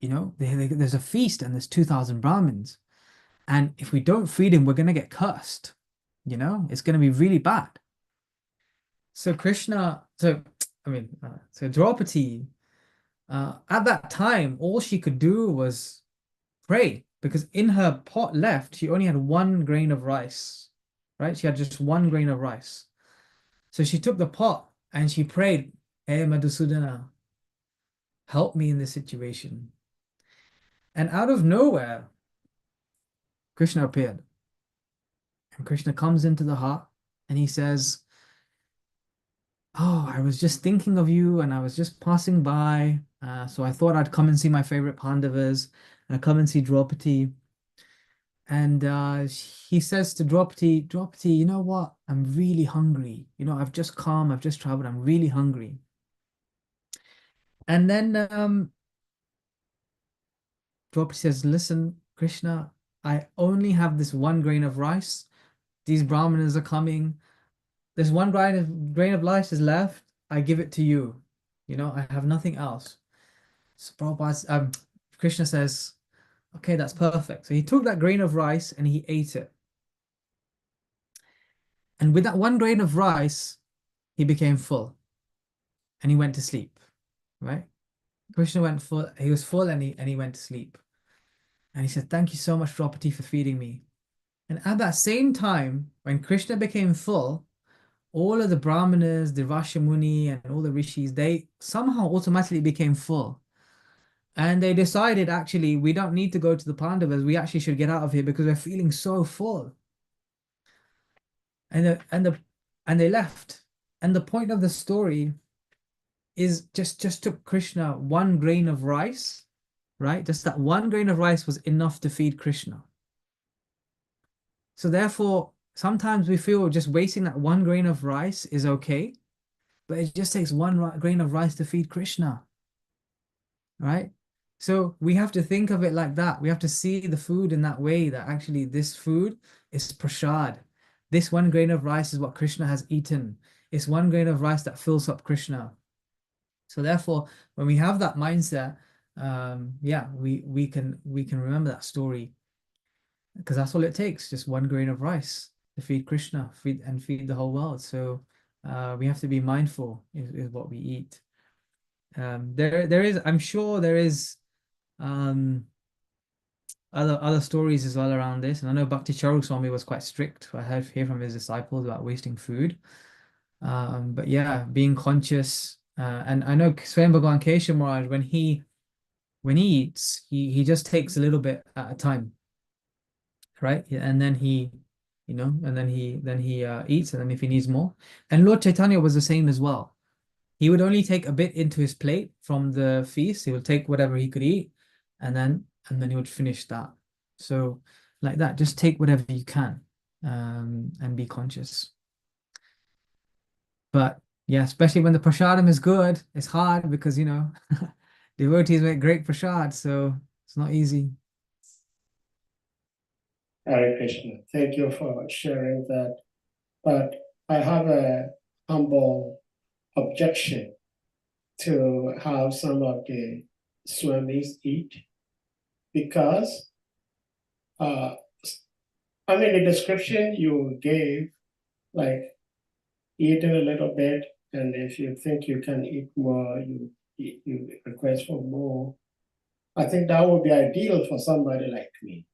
There's a feast and there's 2,000 Brahmins. And if we don't feed him, we're going to get cursed. It's going to be really bad. So Draupadi, at that time, all she could do was pray, because in her pot left, she only had 1 grain of rice, right? She had just 1 grain of rice. So she took the pot and she prayed, Hey Madhusudana, help me in this situation. And out of nowhere, Krishna appeared. And Krishna comes into the hut and he says, oh, I was just thinking of you and I was just passing by. So I thought I'd come and see my favorite Pandavas and I'd come and see Draupadi. And he says to Draupadi, you know what? I'm really hungry. I've just come, I've just traveled. I'm really hungry. And then Draupadi says, listen, Krishna, I only have this 1 grain of rice. These Brahmanas are coming. This 1 grain of rice is left. I give it to you. I have nothing else. So Krishna says, okay, that's perfect. So he took that grain of rice and he ate it. And with that 1 grain of rice, he became full. And he went to sleep, right? Krishna went full. He was full and he went to sleep. And he said, thank you so much, Draupadi, for feeding me. And at that same time, when Krishna became full, all of the Brahmanas, the Devasha Muni, and all the rishis, they somehow automatically became full. And they decided, actually, we don't need to go to the Pandavas. We actually should get out of here because we're feeling so full. And they left. And the point of the story is just took Krishna 1 grain of rice, right? Just that 1 grain of rice was enough to feed Krishna. So therefore, sometimes we feel just wasting that 1 grain of rice is okay, but it just takes 1 grain of rice to feed Krishna, right? So we have to think of it like that. We have to see the food in that way, that actually this food is prasad. This 1 grain of rice is what Krishna has eaten. It's 1 grain of rice that fills up Krishna. So therefore, when we have that mindset, we can remember that story, because that's all it takes, just 1 grain of rice to feed Krishna, feed the whole world. So we have to be mindful is what we eat. I'm sure there is other stories as well around this, and I know Bhakti Charu Swami was quite strict. I hear from his disciples about wasting food. But yeah, being conscious. And I know Swayam Bhagavan Keshav Maharaj, when he eats, he just takes a little bit at a time, right? And then he eats, and then if he needs more. And Lord Chaitanya was the same as well. He would only take a bit into his plate from the feast. He would take whatever he could eat, and then he would finish that. So like that, just take whatever you can, and be conscious. But yeah, especially when the prasadam is good, it's hard because devotees make great prasad, so it's not easy. Hare Krishna. Thank you for sharing that. But I have a humble objection to how some of the swamis eat, because I mean, the description you gave, like eating a little bit, and if you think you can eat more, you request for more. I think that would be ideal for somebody like me.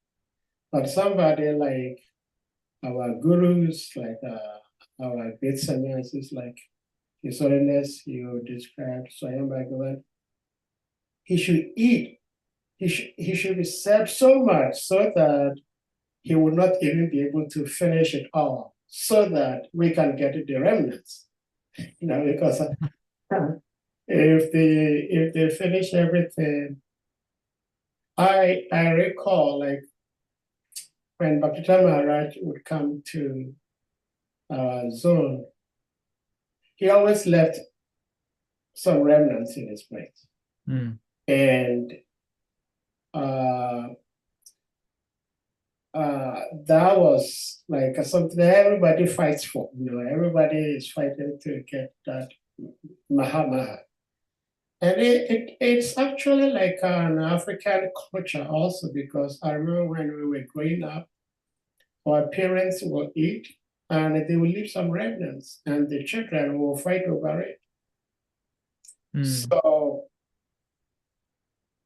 But somebody like our gurus, like our great sannyasis, like His Holiness, you described Swayam Bhagavan, he should eat. He should be served so much so that he will not even be able to finish it all, so that we can get the remnants. Because if they finish everything, I recall like when Bhaktivedanta Maharaj would come to our zone, he always left some remnants in his plate. Mm. And that was like something that everybody fights for. Everybody is fighting to get that Maha. And it's actually like an African culture also, because I remember when we were growing up, our parents will eat and they will leave some remnants and the children will fight over it. So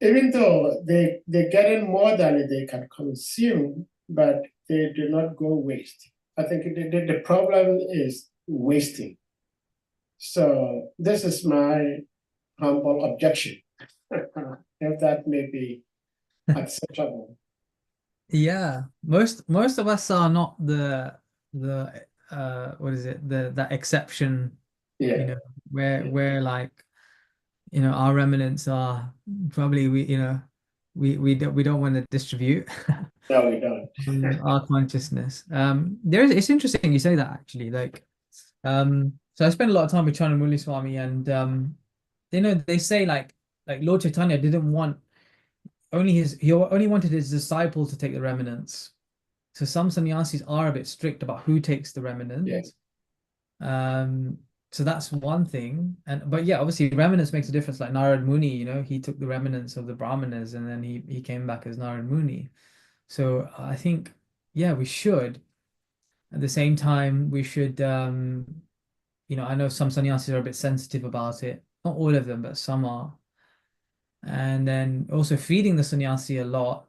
even though they're getting more than they can consume, but they do not go waste. I think the problem is wasting. So this is my humble objection, if that may be acceptable. Yeah, most of us are not the what is it, that exception, Yeah. where like, our remnants are probably, we don't want to distribute No, we don't. our consciousness. It's interesting you say that, actually, like, so I spent a lot of time with Chanamuli Swami, and they say like Lord Chaitanya didn't want he only wanted his disciples to take the remnants. So some sannyasis are a bit strict about who takes the remnants. So that's one thing. But yeah, obviously remnants makes a difference. Like Narad Muni, he took the remnants of the Brahmanas, and then he came back as Narad Muni. So I think, yeah, we should. At the same time, we should, I know some sannyasis are a bit sensitive about it. Not all of them, but some are. And then also feeding the sannyasi a lot.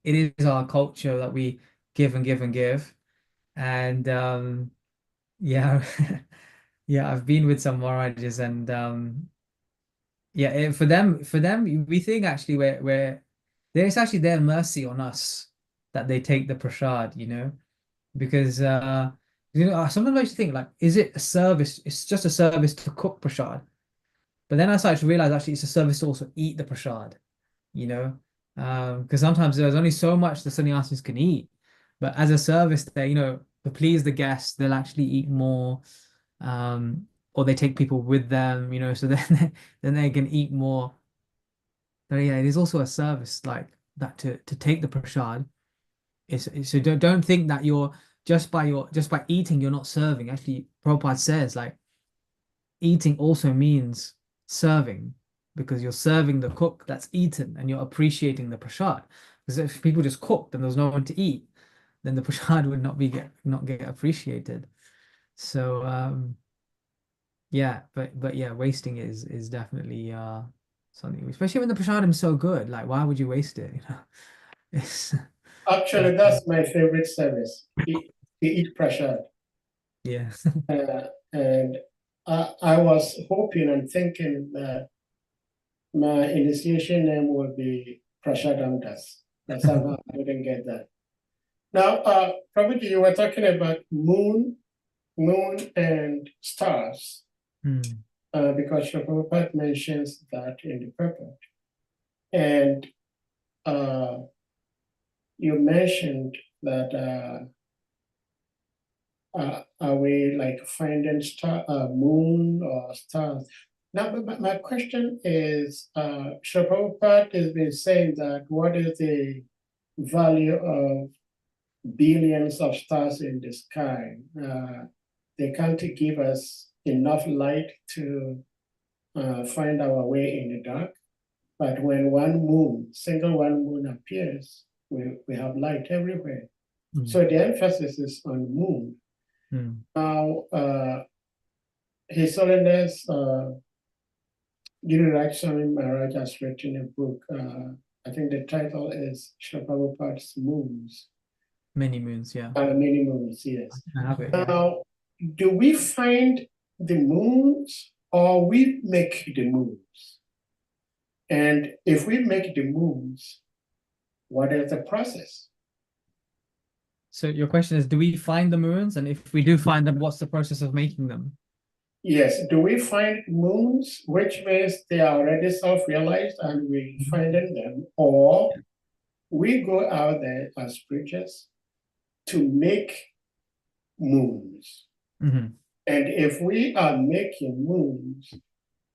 It is our culture that we give and give and give. And yeah, yeah, I've been with some Maharajas, and yeah, for them, we think actually where there's actually their mercy on us that they take the prasad, because sometimes I used to think, like, is it a service? It's just a service to cook prasad. But then I started to realize actually it's a service to also eat the prasad, because sometimes there's only so much the sannyasis can eat. But as a service, to please the guests, they'll actually eat more, or they take people with them, so then they can eat more. But yeah, it is also a service like that to take the prasad. So don't think that you're just by eating you're not serving. Actually, Prabhupada says like eating also means serving, because you're serving the cook that's eaten and you're appreciating the prasad. Because if people just cooked and there was no one to eat, then the prasad would not get appreciated. So yeah, but yeah, wasting is definitely something, especially when the prasadam is so good. Like, why would you waste it? It's Actually, that's my favorite service. Eat prasad. yeah. And I was hoping and thinking that my initiation name would be Prashadam Das, but somehow I didn't get that. Now, probably you were talking about moon and stars, because Srila Prabhupada mentions that in the purport. And you mentioned that are we like finding moon or stars? Now, my question is, Srila Prabhupada has been saying that what is the value of billions of stars in the sky? They can't give us enough light to find our way in the dark. But when single one moon appears, we have light everywhere. Mm. So the emphasis is on moon. Mm. Now, His Holiness Guru Rakshami Maharaj has written a book. I think the title is Srila Prabhupada's Moons. Many moons, yeah. Many moons, yes. I have it, yeah. Now, do we find the moons or we make the moons? And if we make the moons, what is the process? So your question is, do we find the moons? And if we do find them, what's the process of making them? Yes, do we find moons, which means they are already self-realized and we find them, or we go out there as preachers to make moons? Mhm. And if we are making moons,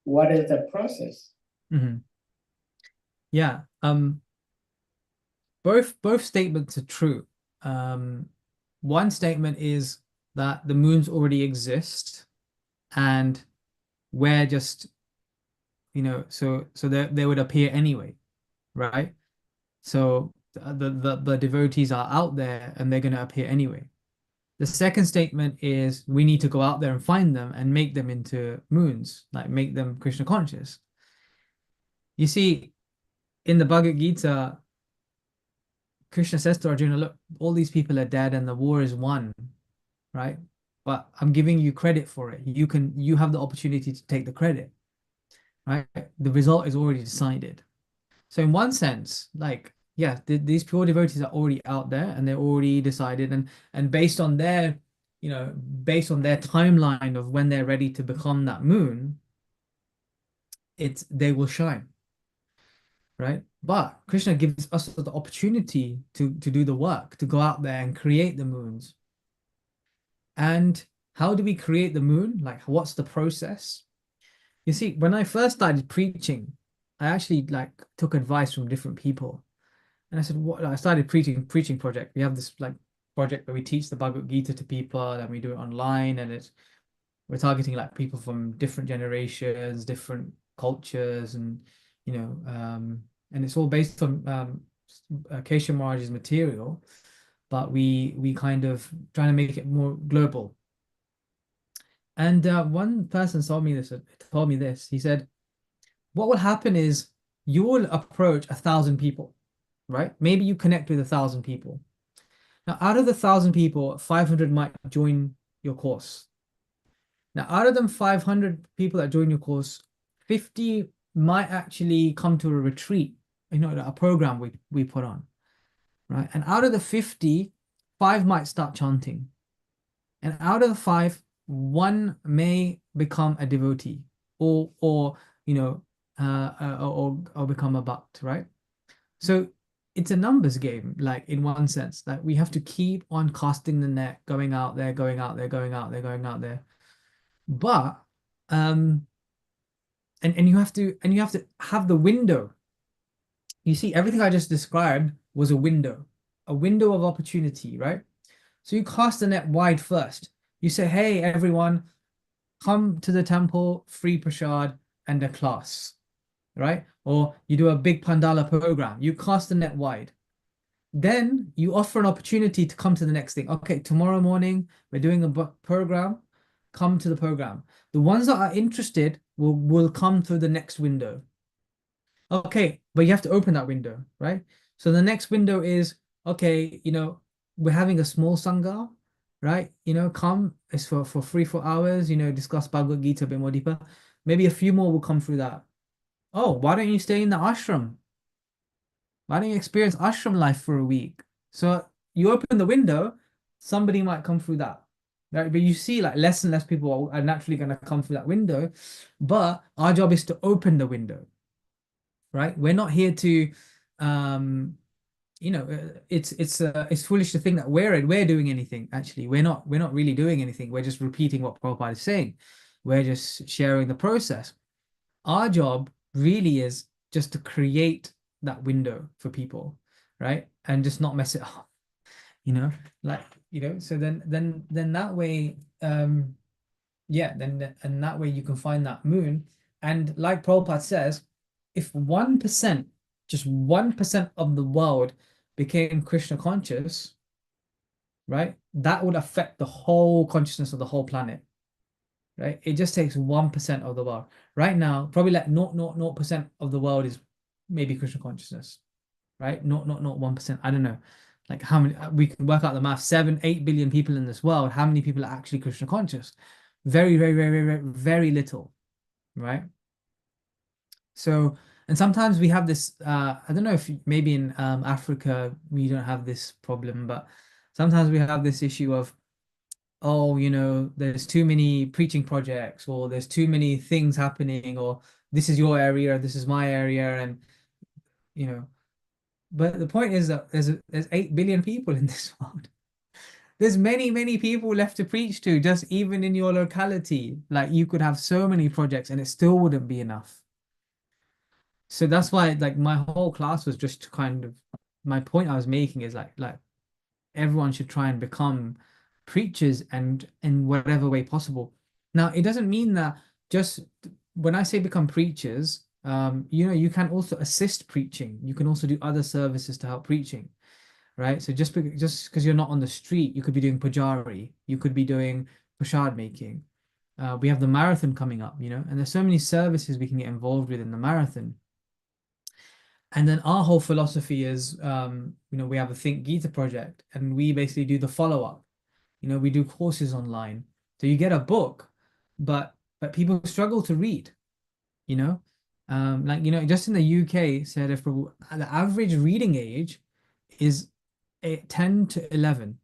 what is the process? Mhm. Yeah. Both statements are true. One statement is that the moons already exist, and we're just, so they would appear anyway, right? So the devotees are out there and they're going to appear anyway. The second statement is we need to go out there and find them and make them into moons, like make them Krishna conscious. You see, in the Bhagavad Gita, Krishna says to Arjuna, look, all these people are dead and the war is won, right? But I'm giving you credit for it. You have the opportunity to take the credit, right? The result is already decided. So in one sense, like, yeah, these pure devotees are already out there and they're already decided, and based on their, based on their timeline of when they're ready to become that moon, they will shine, right? But Krishna gives us the opportunity to do the work, to go out there and create the moons. And how do we create the moon? Like, what's the process? You see, when I first started preaching, I actually took advice from different people. And I said, what? I started preaching project. We have this project where we teach the Bhagavad Gita to people, and we do it online, and we're targeting people from different generations, different cultures, and and it's all based on Kesha Maharaj's material, but we kind of trying to make it more global. And one person told me this. He said, what will happen is you will approach 1,000 people, right? Maybe you connect with 1,000 people. Now, out of the 1,000 people, 500 might join your course. Now, out of them 500 people that join your course, 50 might actually come to a retreat, a program we put on, right? And out of the 50, 5 might start chanting. And out of the 5, 1 may become a devotee or become a bhakt, right? So it's a numbers game, in one sense, that we have to keep on casting the net, going out there, going out there, going out there, going out there. But and you have to have the window. You see, everything I just described was a window of opportunity, right? So you cast the net wide first. You say, hey, everyone, come to the temple, free prasad and a class, right? Or you do a big pandala program. You cast the net wide. Then you offer an opportunity to come to the next thing. Okay, tomorrow morning, we're doing a program. Come to the program. The ones that are interested will come through the next window. Okay, but you have to open that window, right? So the next window is, okay, we're having a small sangha, right? Come, it's for 3-4 hours, discuss Bhagavad Gita a bit more deeper. Maybe a few more will come through that. Oh, why don't you stay in the ashram? Why don't you experience ashram life for a week? So you open the window, somebody might come through that. Right? But you see, less and less people are naturally going to come through that window. But our job is to open the window. Right? We're not here to it's foolish to think that we're doing anything. Actually, we're not really doing anything. We're just repeating what Prabhupada is saying. We're just sharing the process. Our job really is just to create that window for people, right? And just not mess it up, so then that way, and that way you can find that moon. And like Prabhupada says, if 1%, just 1% of the world became Krishna conscious, right, that would affect the whole consciousness of the whole planet, right? It just takes 1% of the world. Right now, probably like 0.00% of the world is maybe Krishna consciousness, right? 0.001%. I don't know. Like how many, we can work out the math, 7-8 billion people in this world. How many people are actually Krishna conscious? Very, very, very, very, very little, right? So, and sometimes we have this, I don't know if maybe in Africa we don't have this problem, but sometimes we have this issue of, oh, you know, there's too many preaching projects, or there's too many things happening, or this is your area, this is my area, and you know, but the point is that there's 8 billion people in this world. There's many, many people left to preach to, just even in your locality. Like you could have so many projects and it still wouldn't be enough. So that's why like my whole class was just to kind of, my point I was making is like everyone should try and become preachers and in whatever way possible. Now, it doesn't mean that just when I say become preachers, you know, you can also assist preaching. You can also do other services to help preaching, right? So just because you're not on the street, you could be doing pujari, you could be doing prasad making. We have the marathon coming up, you know, and there's so many services we can get involved with in the marathon. And then our whole philosophy is, you know, we have a Think Gita project, and we basically do the follow-up. You know, we do courses online. So you get a book, but people struggle to read, you know. Like, you know, just in the UK, said if the average reading age is 10 to 11,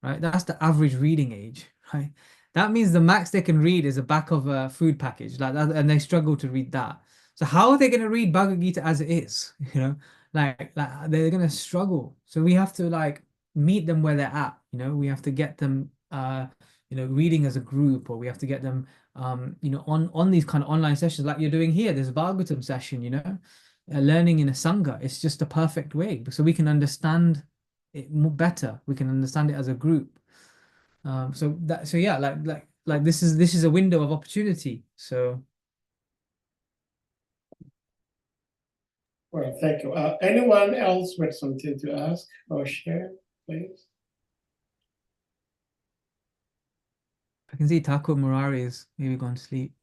right? That's the average reading age, right? That means the max they can read is the back of a food package, like that, and they struggle to read that. So how are they going to read Bhagavad Gita as it is? You know, like they're going to struggle. So we have to like meet them where they're at. You know, we have to get them, you know, reading as a group, or we have to get them, you know, on these kind of online sessions like you're doing here. There's a Bhagavatam session, you know, learning in a sangha. It's just a perfect way, so we can understand it better. We can understand it as a group. So yeah, like this is a window of opportunity. So Well, thank you. Anyone else with something to ask or share, please? I can see Taco Murari is maybe gone to sleep.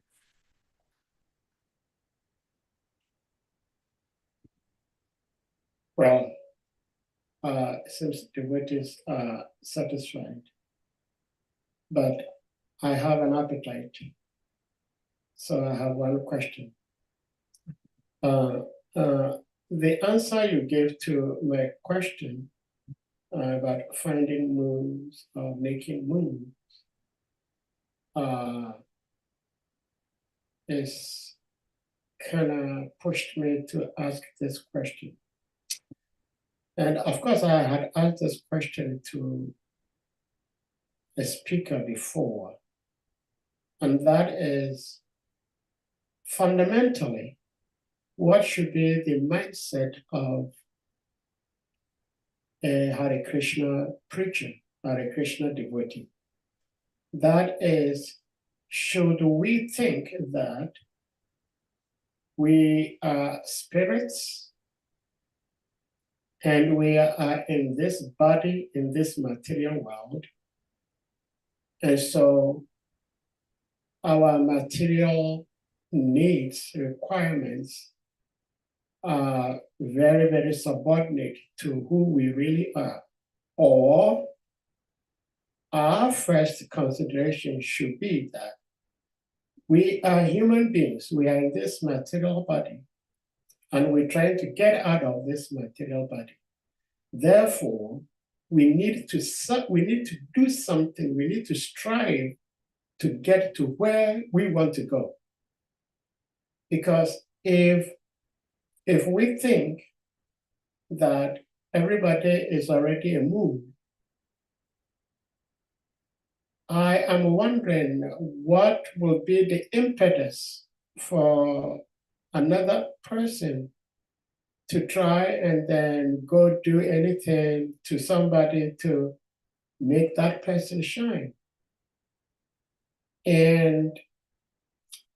Well, since the word is satisfied, but I have an appetite. So I have one question. The answer you gave to my question about finding moons or making moons is kind of pushed me to ask this question. And of course, I had asked this question to a speaker before, and that is fundamentally, what should be the mindset of a Hare Krishna preacher, Hare Krishna devotee? That is, should we think that we are spirits and we are in this body, in this material world, and so our material needs, requirements are very, very subordinate to who we really are? Or our first consideration should be that we are human beings, we are in this material body, and we're trying to get out of this material body. Therefore, we need to do something, we need to strive to get to where we want to go. Because if we think that everybody is already a moon, I am wondering what will be the impetus for another person to try and then go do anything to somebody to make that person shine. And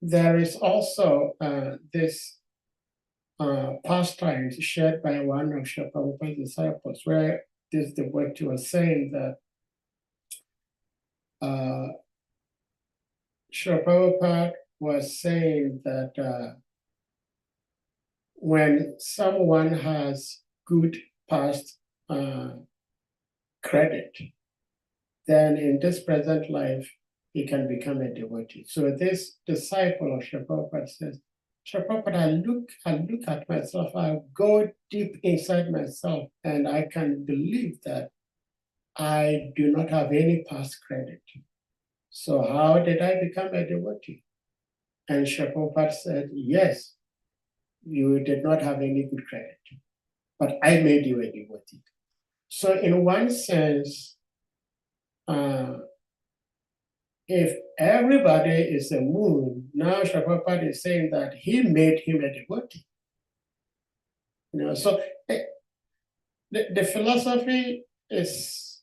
there is also this pastimes shared by one of Srila Prabhupada's disciples, where this devotee was saying that Srila Prabhupada was saying that when someone has good past credit, then in this present life, he can become a devotee. So this disciple of Srila Prabhupada says, Srila Prabhupada, I look at myself, I go deep inside myself, and I can believe that I do not have any past credit. So how did I become a devotee? And Srila Prabhupada said, yes, you did not have any good credit, but I made you a devotee. So in one sense, if everybody is a moon, now Srila Prabhupada is saying that he made him a devotee. So the philosophy is,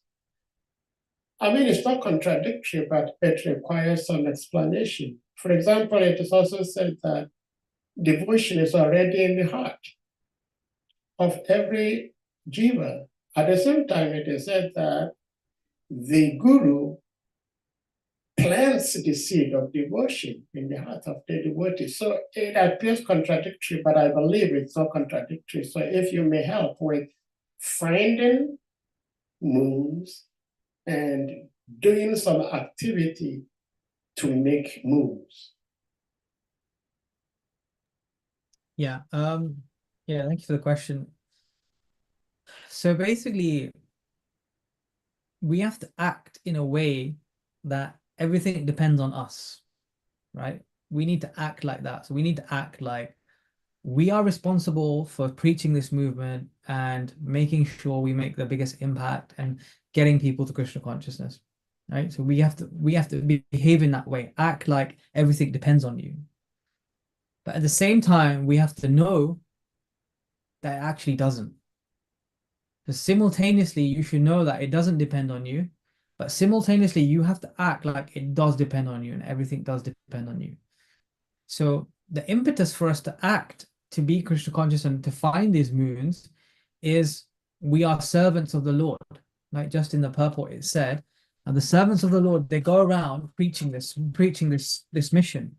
it's not contradictory, but it requires some explanation. For example, it is also said that devotion is already in the heart of every jiva. At the same time, it is said that the guru plants the seed of devotion in the heart of the devotee. So it appears contradictory, but I believe it's not contradictory. So if you may help with finding moons and doing some activity to make moves. Yeah, thank you for the question. So basically, we have to act in a way that everything depends on us, right? We need to act like that. So we need to act like we are responsible for preaching this movement and making sure we make the biggest impact and getting people to Krishna consciousness, right? So we have to behave in that way, act like everything depends on you. But at the same time, we have to know that it actually doesn't. So simultaneously, you should know that it doesn't depend on you, but simultaneously, you have to act like it does depend on you and everything does depend on you. So the impetus for us to act, to be Krishna conscious and to find these moons is we are servants of the Lord. Like just in the purport it said, and the servants of the Lord, they go around preaching this mission,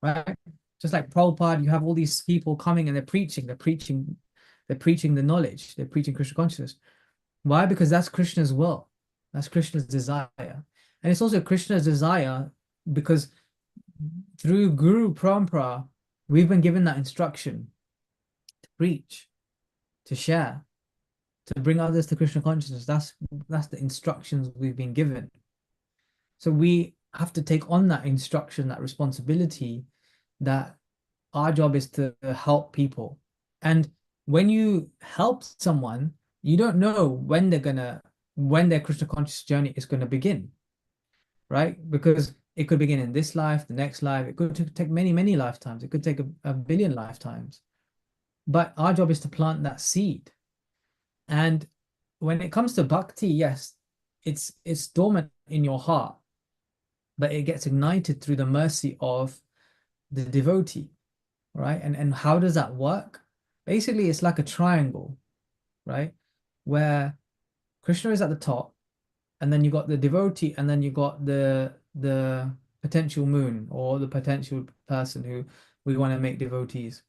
right? Just like Prabhupada, you have all these people coming and they're preaching the knowledge, they're preaching Krishna consciousness. Why? Because that's Krishna's will. That's Krishna's desire. And it's also Krishna's desire because through Guru Parampara, we've been given that instruction to preach, to share, to bring others to Krishna consciousness. That's the instructions we've been given. So we have to take on that instruction, that responsibility, that our job is to help people. And when you help someone, you don't know when their Krishna conscious journey is going to begin, right? Because it could begin in this life, the next life. It could take many, many lifetimes. It could take a billion lifetimes. But our job is to plant that seed. And when it comes to bhakti, yes, it's dormant in your heart, but it gets ignited through the mercy of the devotee, right? And how does that work? Basically, it's like a triangle, right? Where Krishna is at the top, and then you got the devotee, and then you got the potential moon or the potential person who we want to make devotees.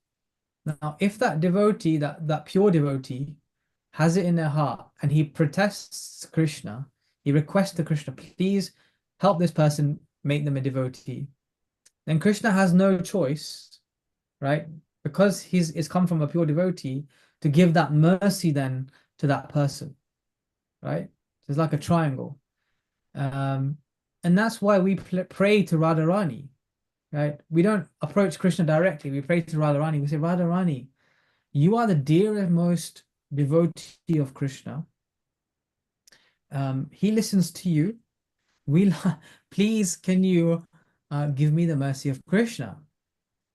Now, if that devotee, that pure devotee, has it in their heart and he protests Krishna, he requests to Krishna, please help this person, make them a devotee, then Krishna has no choice, right? Because it's come from a pure devotee to give that mercy then to that person, right? So it's like a triangle. And that's why we pray to Radharani, right? We don't approach Krishna directly. We pray to Radharani. We say, Radharani, you are the dearest, most devotee of Krishna. He listens to you. Please, can you give me the mercy of Krishna?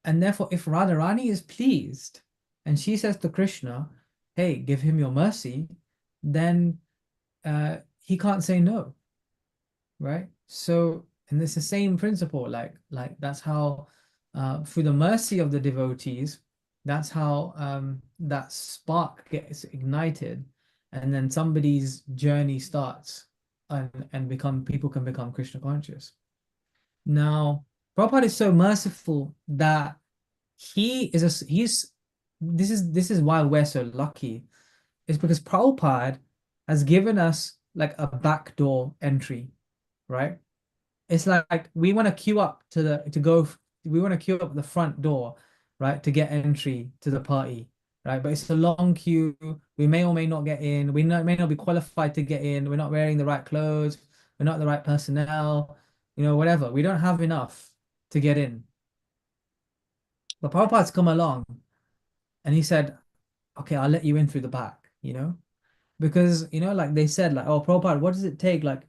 And therefore, if Radharani is pleased and she says to Krishna, hey, give him your mercy, then he can't say no, right? So, and it's the same principle, like that's how through the mercy of the devotees, That's how that spark gets ignited, and then somebody's journey starts, and people can become Krishna conscious. Now, Prabhupada is so merciful that he's this is why we're so lucky. It's because Prabhupada has given us like a backdoor entry, right? It's like we want to queue up we want to queue up the front door, right, to get entry to the party, right? But it's a long queue. We may or may not get in. May not be qualified to get in. We're not wearing the right clothes. We're not the right personnel, whatever. We don't have enough to get in. But Prabhupada's come along and he said, okay, I'll let you in through the back, because, like they said, like, oh, Prabhupada, what does it take? Like,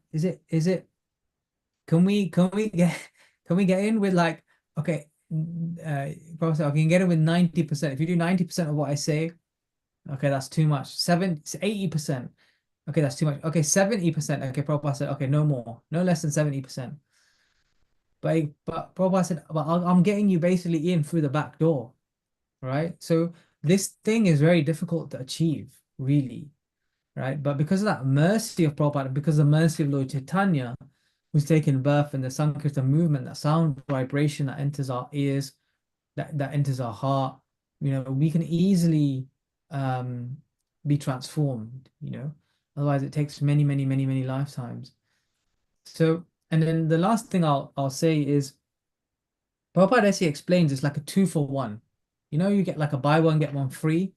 can we get in with like, okay, Prabhupada said, I can get in with 90%. If you do 90% of what I say, okay, that's too much. 80%. Okay, that's too much. Okay, 70%. Okay, Prabhupada said, okay, no more, no less than 70%. But Prabhupada said, but I'm getting you basically in through the back door, right? So this thing is very difficult to achieve, really, right? But because of that mercy of Prabhupada, because of the mercy of Lord Chaitanya, who's taken birth in the Sankirtan movement, that sound vibration that enters our ears, that enters our heart, we can easily be transformed, Otherwise it takes many, many, many, many lifetimes. So, and then the last thing I'll say is Prabhupada actually explains it's like a 2-for-1. You get like a buy one, get one free,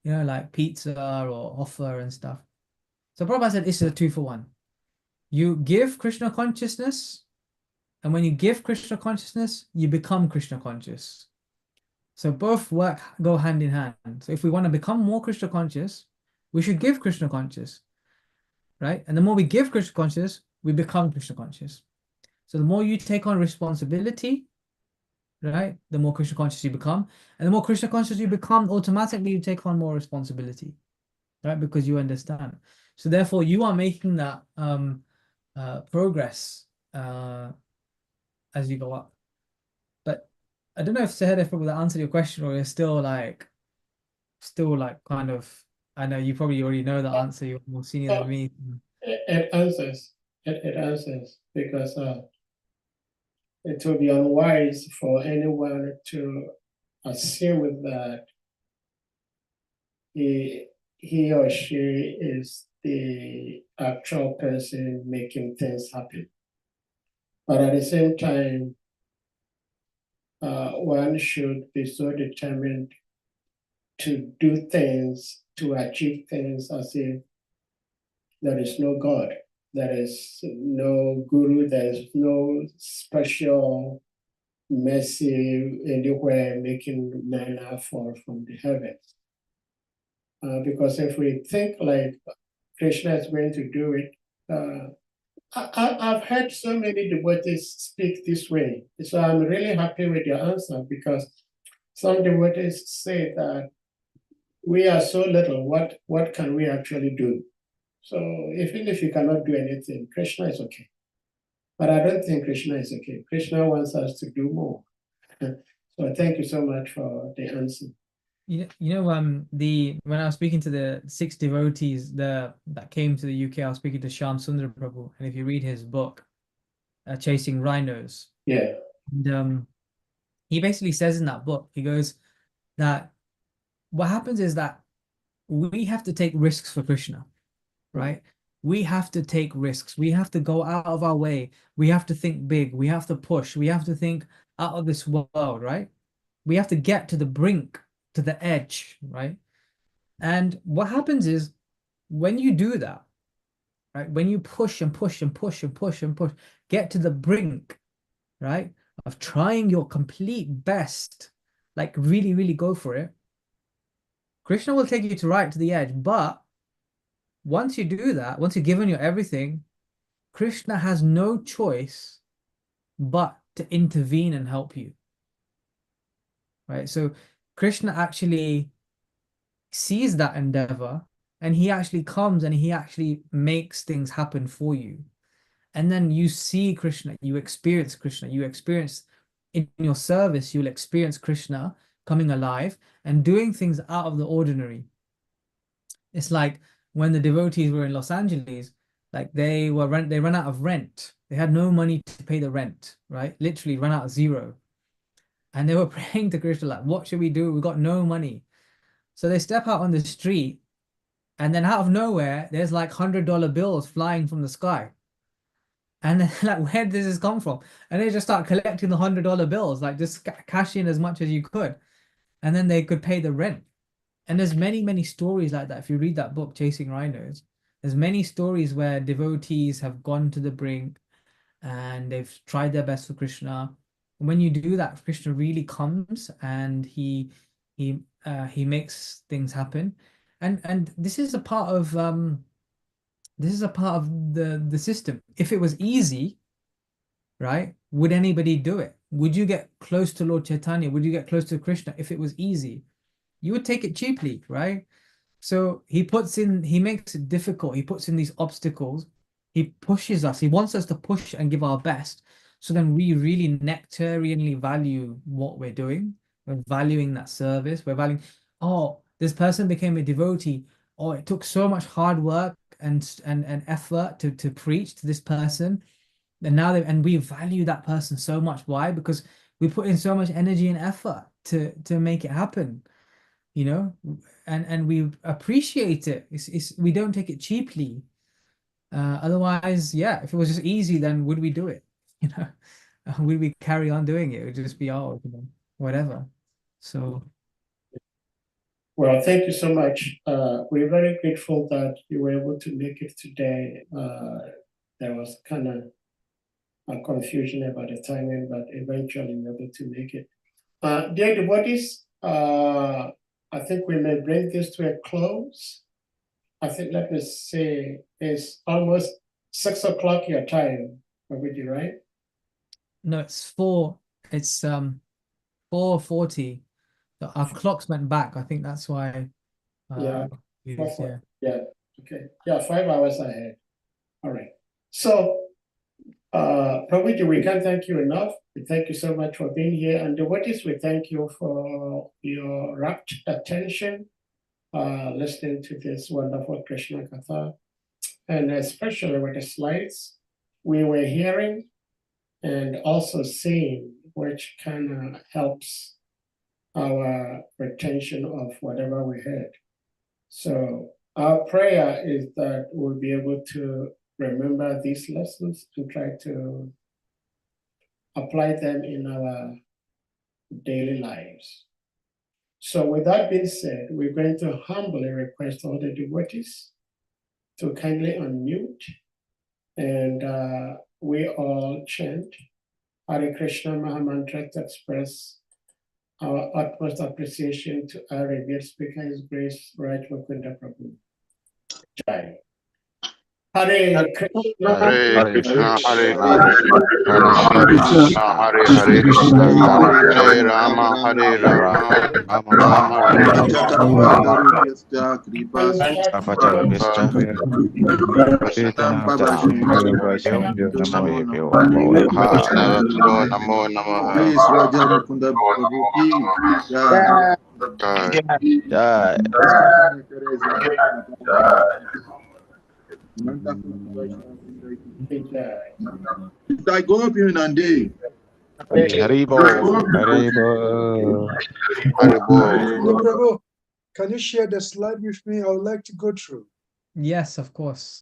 like pizza or offer and stuff. So Prabhupada said this is a 2-for-1. You give Krishna consciousness, and when you give Krishna consciousness, you become Krishna conscious. So both go hand in hand. So if we want to become more Krishna conscious, we should give Krishna conscious, right? And the more we give Krishna conscious, we become Krishna conscious. So the more you take on responsibility, right, the more Krishna conscious you become. And the more Krishna conscious you become, automatically you take on more responsibility, right? Because you understand. So therefore, you are making that progress as you go up. But I don't know if Sahedef will answer your question, or you're still like kind of, I know you probably already know the answer, you're more senior than me. It answers. It answers because it will be unwise for anyone to assume that he or she is the actual person making things happen. But at the same time, one should be so determined to do things, to achieve things as if there is no God, there is no guru, there is no special mercy anywhere making manna fall from the heavens. Because if we think like Krishna is going to do it, I've heard so many devotees speak this way. So I'm really happy with your answer, because some devotees say that we are so little, what can we actually do? So even if you cannot do anything, Krishna is okay. But I don't think Krishna is okay. Krishna wants us to do more. So thank you so much for the answer. When I was speaking to the 6 devotees that came to the UK, I was speaking to Shyam Sundar Prabhu, and if you read his book, Chasing Rhinos, Yeah. And he basically says in that book, he goes that what happens is that we have to take risks for Krishna, right? We have to take risks. We have to go out of our way. We have to think big. We have to push. We have to think out of this world, right? We have to get to the brink, to the edge, right? And what happens is when you do that, right? When you push and push and push and push and push, get to the brink, right? Of trying your complete best, like really, really go for it. Krishna will take you to the edge, but once you do that, once you've given your everything, Krishna has no choice but to intervene and help you. Right? So Krishna actually sees that endeavor, and he actually comes and he actually makes things happen for you. And then you see Krishna, you experience Krishna, you experience in your service, you'll experience Krishna coming alive and doing things out of the ordinary. It's like when the devotees were in Los Angeles, like they ran out of rent. They had no money to pay the rent, right? Literally run out of zero. And they were praying to Krishna, like, what should we do? We got no money. So they step out on the street, and then out of nowhere, there's like $100 bills flying from the sky. And then like, where does this come from? And they just start collecting the $100 bills, like just cash in as much as you could. And then they could pay the rent. And there's many, many stories like that. If you read that book, Chasing Rhinos, there's many stories where devotees have gone to the brink and they've tried their best for Krishna. When you do that, Krishna really comes and he makes things happen. And this is a part of the system. If it was easy, right, would anybody do it? Would you get close to Lord Chaitanya? Would you get close to Krishna if it was easy? You would take it cheaply, right? So he makes it difficult. He puts in these obstacles. He pushes us. He wants us to push and give our best. So then we really nectarianly value what we're doing. We're valuing that service. We're valuing, oh, this person became a devotee. Oh, it took so much hard work and effort to preach to this person. And now we value that person so much. Why? Because we put in so much energy and effort to make it happen, you know, and we appreciate it. We don't take it cheaply. Otherwise, yeah, if it was just easy, then would we do it? You know, would we carry on doing it? It would just be, oh, you know, whatever. So, well, thank you so much. We're very grateful that you were able to make it today. There was kind of a confusion about the timing, but eventually we were able to make it. Dear devotees, I think we may bring this to a close. I think, let me say, it's almost 6 o'clock your time, Prabhuji, right? no, it's 4:40. Our clocks went back. I think that's why. Yeah. Yeah. Yeah. Okay. Yeah, 5 hours ahead. All right. So, Prabhuji, we can't thank you enough. We thank you so much for being here. And devotees, we thank you for your rapt attention, listening to this wonderful Krishna Katha, and especially with the slides we were hearing and also seeing, which kind of helps our retention of whatever we heard. So our prayer is that we'll be able to remember these lessons and try to apply them in our daily lives. So with that being said, we're going to humbly request all the devotees to kindly unmute, and we all chant Hare Krishna Mahamantra to express our utmost appreciation to our revered speaker, His Grace Raj MUKUNDA Prabhu. Jai. Hare Krishna, Hare Krishna, Hare Krishna, Hare Hare, Krishna, Hare Rama, Hare Rama, Rama Rama, Namo If I go up here and day. Haribo. Prabhu, can you share the slide with me? I would like to go through. Yes, of course.